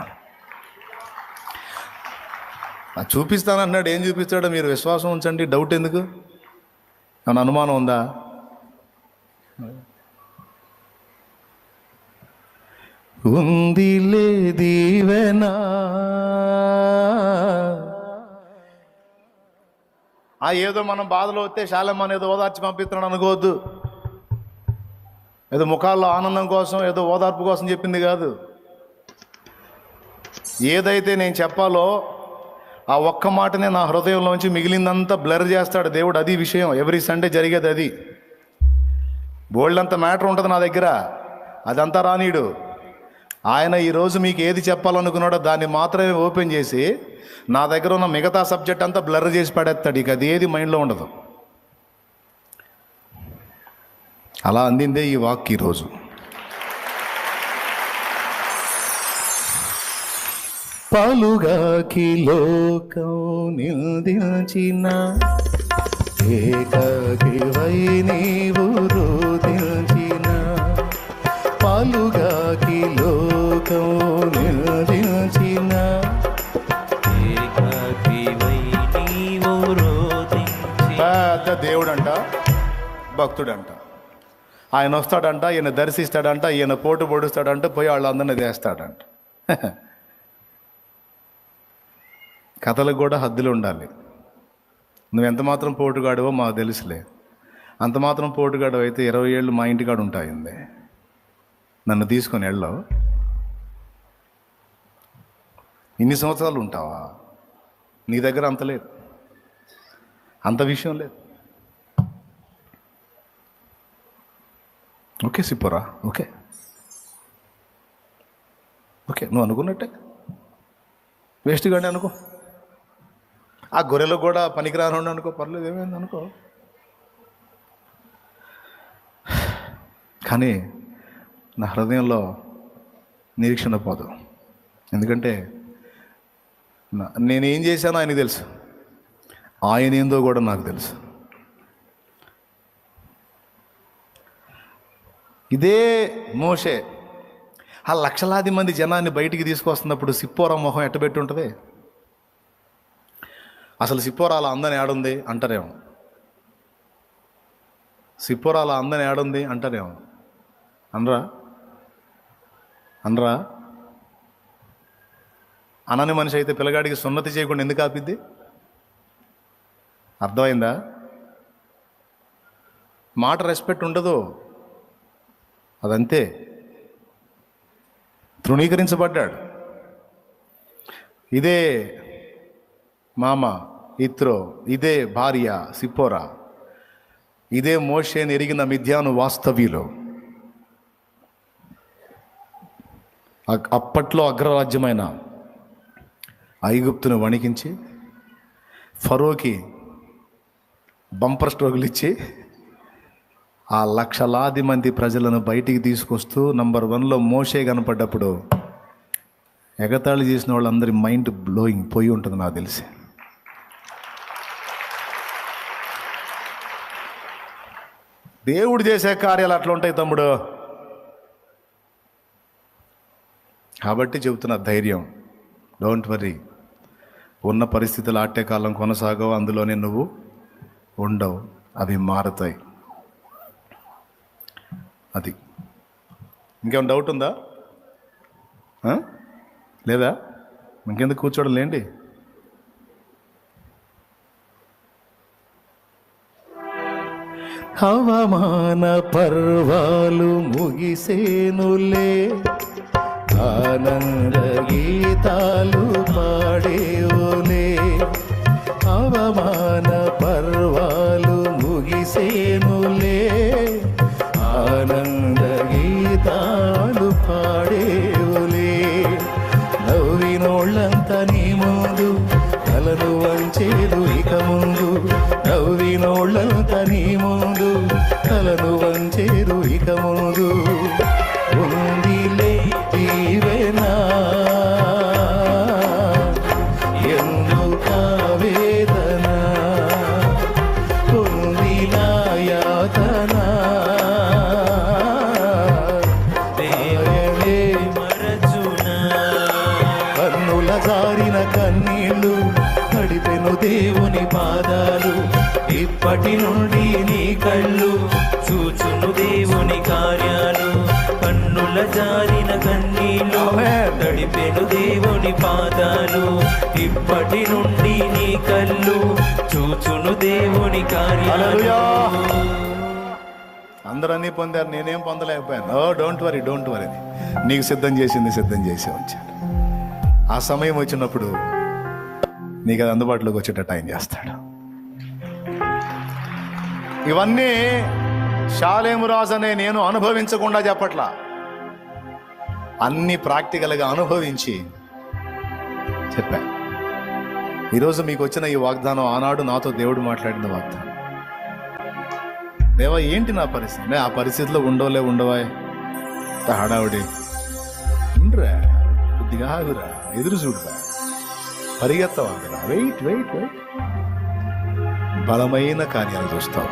చూపిస్తానన్నాడు. ఏం చూపిస్తాడో మీరు విశ్వాసం ఉంచండి. డౌట్ ఎందుకు? ఏమన్నా అనుమానం ఉందా? ఉందిలే దీవెనా. ఏదో మనం బాధలో వస్తే శాలమ్మని ఏదో ఓదార్చి పంపిస్తున్నాడు అనుకోవద్దు. ఏదో ముఖాల్లో ఆనందం కోసం, ఏదో ఓదార్పు కోసం చెప్పింది కాదు. ఏదైతే నేను చెప్పాలో ఆ ఒక్క మాటనే నా హృదయంలోంచి మిగిలిందంతా బ్లర్ చేస్తాడు దేవుడు. అది విషయం. ఎవ్రీ సండే జరిగేది అది. బోల్డ్ అంత మ్యాటర్ ఉంటుంది నా దగ్గర, అదంతా రానీడు. ఆయన ఈరోజు మీకు ఏది చెప్పాలనుకున్నాడో దాన్ని మాత్రమే ఓపెన్ చేసి నా దగ్గర ఉన్న మిగతా సబ్జెక్ట్ అంతా బ్లర్ చేసి పడేస్తాడు. ఇక అది ఏది మైండ్లో ఉండదు. అలా అందిందే ఈ వాక్ ఈరోజు. పలుగాకి లోకం నిందించిన ఏకాకివై నీవు రోదించిన, పలుగాకి లోకం నిందించిన పెద్ద దేవుడంట, భక్తుడంట. ఆయన వస్తాడంట, ఈయన దర్శిస్తాడంట, ఈయన పోటు పొడుస్తాడంట, పోయి వాళ్ళందరినీ వేస్తాడంట. కథలకు కూడా హద్దులు ఉండాలి. నువ్వెంత మాత్రం పోటుగాడువో మాకు తెలుసులే. అంత మాత్రం పోటుగాడు అయితే 20 ఏళ్ళు మా ఇంటికాడ ఉంటాయింది. నన్ను తీసుకొని వెళ్ళావు. ఇన్ని సంవత్సరాలు ఉంటావా? నీ దగ్గర అంత లేదు, అంత విషయం లేదు. ఓకే సిప్పరా, ఓకే నువ్వు అనుకున్నట్టే వేస్ట్గానే అనుకో. ఆ గొర్రెలకు కూడా పనికిరాను అనుకో, పర్లేదు, ఏమైంది అనుకో. కానీ నా హృదయంలో నిరీక్షణ పోదు. ఎందుకంటే నేనేం చేశానో ఆయనకు తెలుసు. ఆయన ఏందో కూడా నాకు తెలుసు. ఇదే మోషే ఆ లక్షలాది మంది జనాన్ని బయటికి తీసుకొస్తున్నప్పుడు సిప్పోరా మొహం ఎట్టబెట్టి ఉంటుంది? అసలు సిప్పోరాల అందని ఏడుంది అంటారేమో, సిప్పోరాల అందని ఏడుంది అంటారేమో. అనరా అనరా? అనని మనిషి అయితే పిల్లగాడికి సున్నతి చేయకుండా ఎందుకు ఆపిద్ది? అర్థమైందా? మాట రెస్పెక్ట్ ఉండదు, అదంతే. తృణీకరించబడ్డాడు. ఇదే మామ ఇత్రో, ఇదే భార్య సిప్పోరా, ఇదే మోషేని ఎరిగిన మిద్యాను వాస్తవ్యులు. అప్పట్లో అగ్రరాజ్యమైన ఐగుప్తును వణికించి ఫరోకి బంపర్ స్ట్రోకులు ఇచ్చి ఆ లక్షలాది మంది ప్రజలను బయటికి తీసుకొస్తూ నంబర్ 1లో మోషే కనపడ్డప్పుడు ఎగతాళి చేసిన వాళ్ళందరి మైండ్ బ్లోయింగ్ పోయి ఉంటుంది నాకు తెలిసి. దేవుడు చేసే కార్యాలు అట్లా ఉంటాయి తమ్ముడు. కాబట్టి చెబుతున్న ధైర్యం, డోంట్ వర్రీ. ఉన్న పరిస్థితులు ఆటే కాలం కొనసాగవు, అందులోనే నువ్వు ఉండవు, అవి మారుతాయి. అది. ఇంకేమైనా డౌట్ ఉందా? లేదా? ఇంకెందుకు కూర్చోడం లేండి. అవమాన పర్వాలు ముగిసేనులే, ఆనంద గీతాలు పాడేవులే. అవమాన పర్వాలు ముగిసేనులే, ఆనంద గీతాలు పాడేవులే. నవ్వినోళ్ళంతా నీ ముందు తలను వంచేదు ఇక ముందు, నవ్వినోళ్ళంతా నీ ముందు తలను వంచేదు ఇక ముందు. ఉందిలే దీవెనా, ఎందుకా వేదన, ఉందిలా యాతన, దేవుడే మరచునా. కన్నుల జారిన కన్నీళ్ళు తడిపెను దేవుని పాదాలు, ఇప్పటి నుండి నీ కళ్ళు చూచును దేవుని కార్యాలు. కన్నుల జారిన కన్నీళ్ళు తడిపెను దేవుని పాదాలు, ఇప్పటి నుండి నీ కళ్ళు చూచును దేవుని కార్యాలు. అందరూ అన్నీ పొందారు, నేనేం పొందలేకపోయాను. Don't worry, don't worry. నీకు సిద్ధం చేసింది సిద్ధం చేసి ఉంచాడు. ఆ సమయం వచ్చినప్పుడు నీకు అది అందుబాటులోకి వచ్చేటట్టు ఆయన చేస్తాడు. ఇవన్నీ షాలేము రాజు అనే నేను అనుభవించకుండా చెప్పట్లా, అన్ని ప్రాక్టికల్గా అనుభవించి చెప్పా. ఈరోజు మీకు వచ్చిన ఈ వాగ్దానం ఆనాడు నాతో దేవుడు మాట్లాడిన వాగ్దానం. దేవా ఏంటి నా పరిస్థితి? ఆ పరిస్థితిలో ఉండవా హడావుడి ఉండరా, కొద్దిగా ఆగురా, ఎదురు చూడరా, పరిగెత్తవా, వెయిట్ వెయిట్ వెయిట్. బలమైన కార్యాలు చూస్తావు.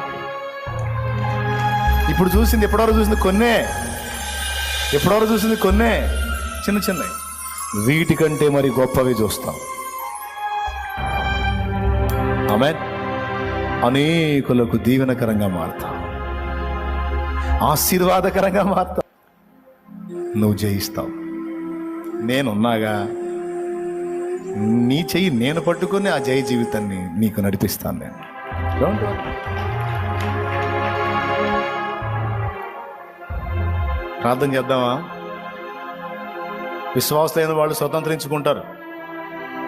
ఇప్పుడు చూసింది ఎప్పటివరకు చూసింది కొన్నే, ఎప్పటివరకు చూసింది కొన్నే, చిన్న చిన్నవి. వీటికంటే మరి గొప్పవి చూస్తాం. ఆమేన్. అనేకులకు దీవెనకరంగా మారుతావు, ఆశీర్వాదకరంగా మారుతావు. నువ్వు జయిస్తావు. నేనున్నాగా, నీ చెయ్యి నేను పట్టుకుని ఆ జయ జీవితాన్ని నీకు నడిపిస్తాను నేను. Don't worry. ప్రార్థన చేద్దామా? విశ్వాసులైన వాళ్ళు స్వతంత్రించుకుంటారు.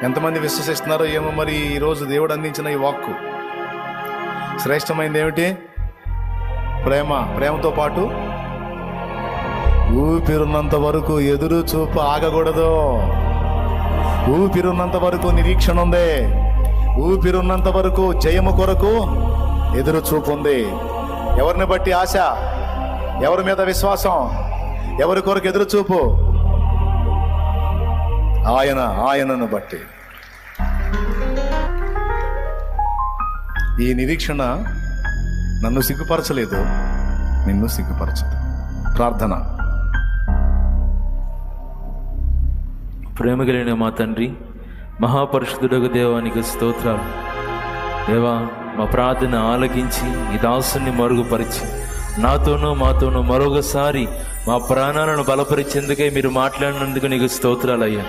ఎంతమంది విశ్వసిస్తున్నారో ఏమో మరి. ఈరోజు దేవుడు అందించిన ఈ వాక్కు శ్రేష్టమైనది ఏమిటి? ప్రేమ. ప్రేమతో పాటు ఊపిరున్నంత వరకు ఎదురు చూపు ఆగకూడదు. ఊపిరున్నంత వరకు నిరీక్షణ ఉంది. ఊపిరున్నంత వరకు జయము కొరకు ఎదురు చూపు ఉంది. ఎవరిని బట్టి ఆశ? ఎవరి మీద విశ్వాసం? ఎవరి కొరకు ఎదురు చూపు? ఆయనను బట్టి. ఈ నిరీక్షణ నన్ను సిగ్గుపరచలేదు, నిన్ను సిగ్గుపరచదు. ప్రార్థన. ప్రేమ కలిగిన మా తండ్రి, మహాపరిశుద్ధుడగు దేవానికి స్తోత్రాలు. దేవా, మా ప్రార్థన ఆలకించి ఈ దాసుని మరుగుపరిచి మాతోనూ మరొకసారి మా ప్రాణాలను బలపరిచేందుకే మీరు మాట్లాడినందుకు నీకు స్తోత్రాలయ్యా.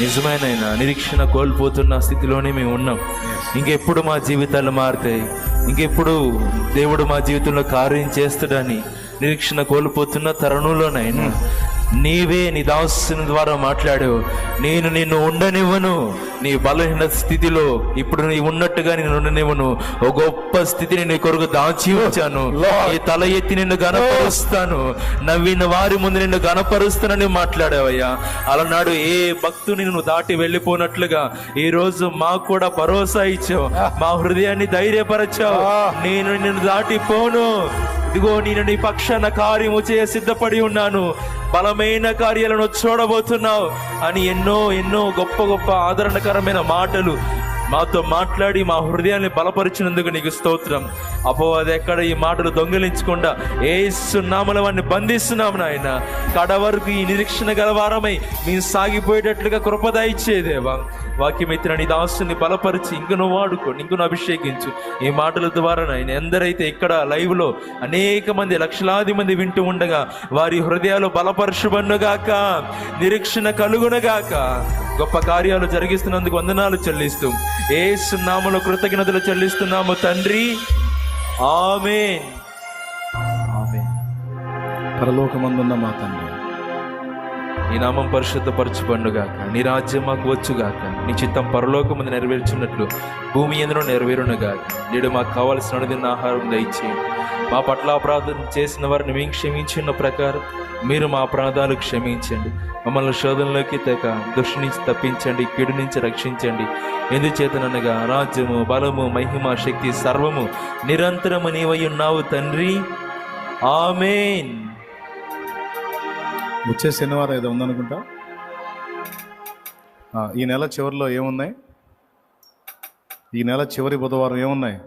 నిజమేనైనా నిరీక్షణ కోల్పోతున్న స్థితిలోనే మేము ఉన్నాం. ఇంకెప్పుడు మా జీవితాలు మారుతాయి, ఇంకెప్పుడు దేవుడు మా జీవితంలో కార్యం చేస్తాడని నిరీక్షణ కోల్పోతున్న తరుణంలోనైనా నీవే నీ దాసుని ద్వారా మాట్లాడావు. నేను నిన్ను ఉండనివ్వను, నీ బలహీన స్థితిలో ఇప్పుడు నీ ఉన్నట్టుగా నేను ఉండనివ్వను, ఒక గొప్ప స్థితిని నీ కొరకు దాచి ఉంచాను. నీ తల ఎత్తి నిన్ను గణపరుస్తాను, నవ్విన వారి ముందు నిన్ను గణపరుస్తానని మాట్లాడావయ్యా. అలనాడు ఏ భక్తుని నువ్వు దాటి వెళ్ళిపోనట్లుగా ఈ రోజు మాకు కూడా భరోసా ఇచ్చావు, మా హృదయాన్ని ధైర్యపరచావు. నేను నిన్ను దాటిపోను, ఇదిగో నేను నీ పక్షాన కార్యము చేయ సిద్ధపడి ఉన్నాను, బలమైన కార్యాలను చూడబోతున్నావు అని ఎన్నో గొప్ప గొప్ప ఆదరణకరమైన మాటలు మాతో మాట్లాడి మా హృదయాన్ని బలపరిచినందుకు నీకు స్తోత్రం. అపవాది ఎక్కడ ఈ మాటలు దొంగిలించకుండా యేసు నామములో వారిని బంధిస్తున్నాము నాయన. కడ వరకు ఈ నిరీక్షణ గలవారమై మేము సాగిపోయేటట్లుగా కృప దయచేదేవా. వాక్యం ఎత్తిన నీ దాసుని బలపరిచి ఇంకను వాడుకో, ఇంకను అభిషేకించు. ఈ మాటల ద్వారా నాయన ఎందరైతే ఇక్కడ లైవ్లో అనేక మంది, లక్షలాది మంది వింటూ ఉండగా వారి హృదయాలు బలపరచుబన్నుగాక, నిరీక్షణ కలుగునగాక. గొప్ప కార్యాలు జరిగిస్తున్నందుకు వందనాలు చెల్లిస్తూ యేసు నామములో కృతజ్ఞతలు చెల్లిస్తున్నాము తండ్రి. ఆమేన్. ఆమేన్. పరలోకమందున్న మా తండ్రి, నీ నామం పరిశుద్ధపరచుబడుగాక, నీ రాజ్యం మాకు వచ్చుగాక, నీ చిత్తం పరలోకమందు నెరవేర్చున్నట్లు భూమి ఎందులో నెరవేరునుగాక. నేడు మాకు కావలసిన అనుదిన ఆహారం దయచేయండి. మా పట్ల అపరాధం చేసిన వారిని మేము క్షమించిన ప్రకారం మీరు మా అపరాధాలు క్షమించండి. మమ్మల్ని శోధనలోకి తెక దుష్టు నుంచి తప్పించండి, కీడు నుంచి రక్షించండి. ఎందుచేతననగా రాజ్యము, బలము, మహిమ, శక్తి సర్వము నిరంతరము నీవై ఉన్నావు తండ్రి. ఆమేన్. వచ్చే శనివారం ఏదో ఉందనుకుంటా. ఈ నెల చివరిలో ఏమున్నాయి? ఈ నెల చివరి బుధవారం ఏమున్నాయి?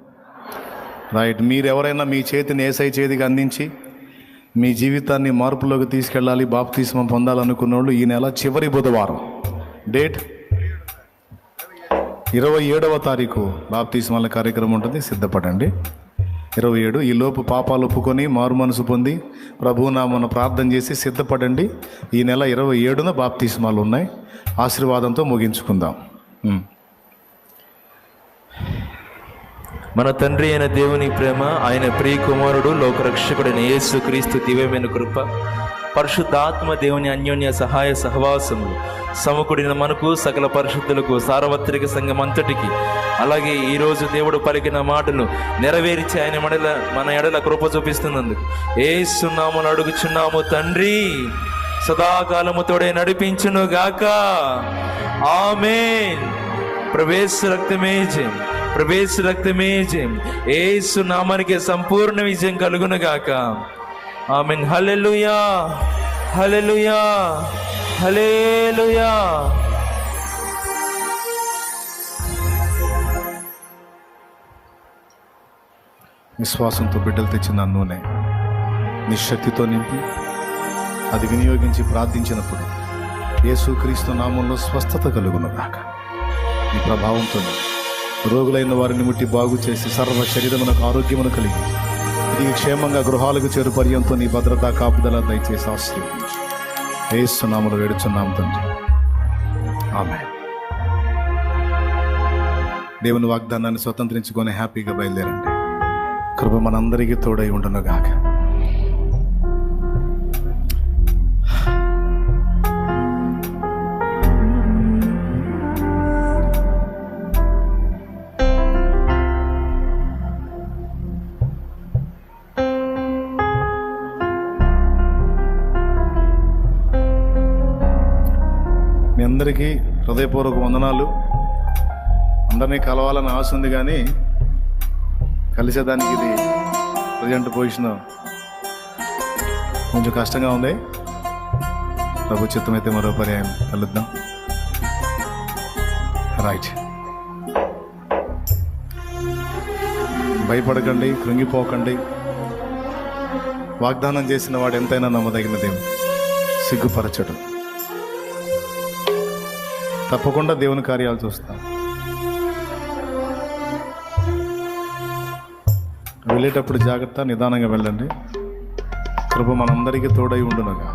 రైట్. మీరు ఎవరైనా మీ చేతిని యేసయ్య చేతికి అందించి మీ జీవితాన్ని మార్పులోకి తీసుకెళ్ళాలి, బాప్తిస్మం పొందాలనుకున్న వాళ్ళు ఈ నెల చివరి బుధవారం, డేట్ 27వ తారీఖు బాప్తిస్మాల కార్యక్రమం ఉంటుంది. సిద్ధపడండి. 27 ఈ లోపు పాపాలు ఒప్పుకొని మారు మనసు పొంది ప్రభునామమున ప్రార్థన చేసి సిద్ధపడండి. ఈ నెల 27న బాప్తిస్మాలు ఉన్నాయి. ఆశీర్వాదంతో ముగించుకుందాం. మన తండ్రి అయిన దేవుని ప్రేమ, ఆయన ప్రియ కుమారుడు లోకరక్షకుడైన యేసు క్రీస్తు దివ్యమైన కృప, పరిశుద్ధాత్మ దేవుని అన్యోన్య సహాయ సహవాసములు సమకూడిన మనకు, సకల పరిశుద్ధులకు, సార్వత్రిక సంఘం అంతటికి, అలాగే ఈరోజు దేవుడు పలికిన మాటలు నెరవేర్చి ఆయన మన ఎడల కృప చూపిస్తున్నందుకు యేసు నామమున అడుగుచున్నాము తండ్రి. సదాకాలము తోడే నడిపించును గాక. ఆమేన్. ప్రవేశ రక్తమే జయం, ప్రవేశ రక్తమే జయం. యేసు నామానికి సంపూర్ణ విజయం కలుగును గాక. ఆమేన్. హల్లెలూయా, హల్లెలూయా, హల్లెలూయా. విశ్వాసంతో బిడ్డలు తెచ్చిన నూనె నీ శక్తితో నింపి అది వినియోగించి ప్రార్థించినప్పుడు యేసుక్రీస్తు నామంలో స్వస్థత కలుగును గాక. ఈ ప్రభావంతో రోగులైన వారిని ముట్టి బాగు చేసి సర్వ శరీరమునకు ఆరోగ్యమును కలిగి తిరిగి క్షేమంగా గృహాలకు చేరు పర్యంతో నీ భద్రత కాపుదల దయచేసి ఆశీర్వదించు. యేసు నామములో వేడుచున్నాం తండ్రి. ఆమేన్. దేవుని వాగ్దానాన్ని స్వతంత్రించుకొని హ్యాపీగా బయలుదేరండి. కృప మనందరికీ తోడై ఉండును గాక. మీ అందరికీ హృదయపూర్వక వందనాలు. అందరినీ కలవాలని ఆశ ఉంది, కానీ కలిసేదానికి ఇది ప్రజెంట్ పొజిషన్ కొంచెం కష్టంగా ఉంది. ప్రభు చిత్తం అయితే మరో పర్యాయం కలుద్దాం. రైట్. భయపడకండి, కృంగిపోకండి. వాగ్దానం చేసిన వాడు ఎంతైనా నమ్మదగిన దేవుడు, సిగ్గుపరచడు. తప్పకుండా దేవుని కార్యాలు చూస్తాం. వెళ్ళేటప్పుడు జాగ్రత్త, నిదానంగా వెళ్ళండి. కృప మనందరికీ తోడై ఉండునుగా.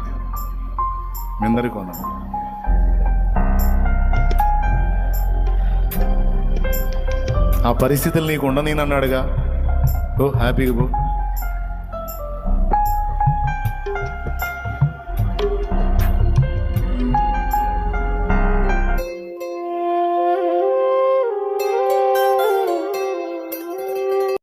మీ అందరికీ వందనాలు. ఆ పరిస్థితులు నీకు ఉండనీనన్నాడుగా. ఓ హ్యాపీగా పో.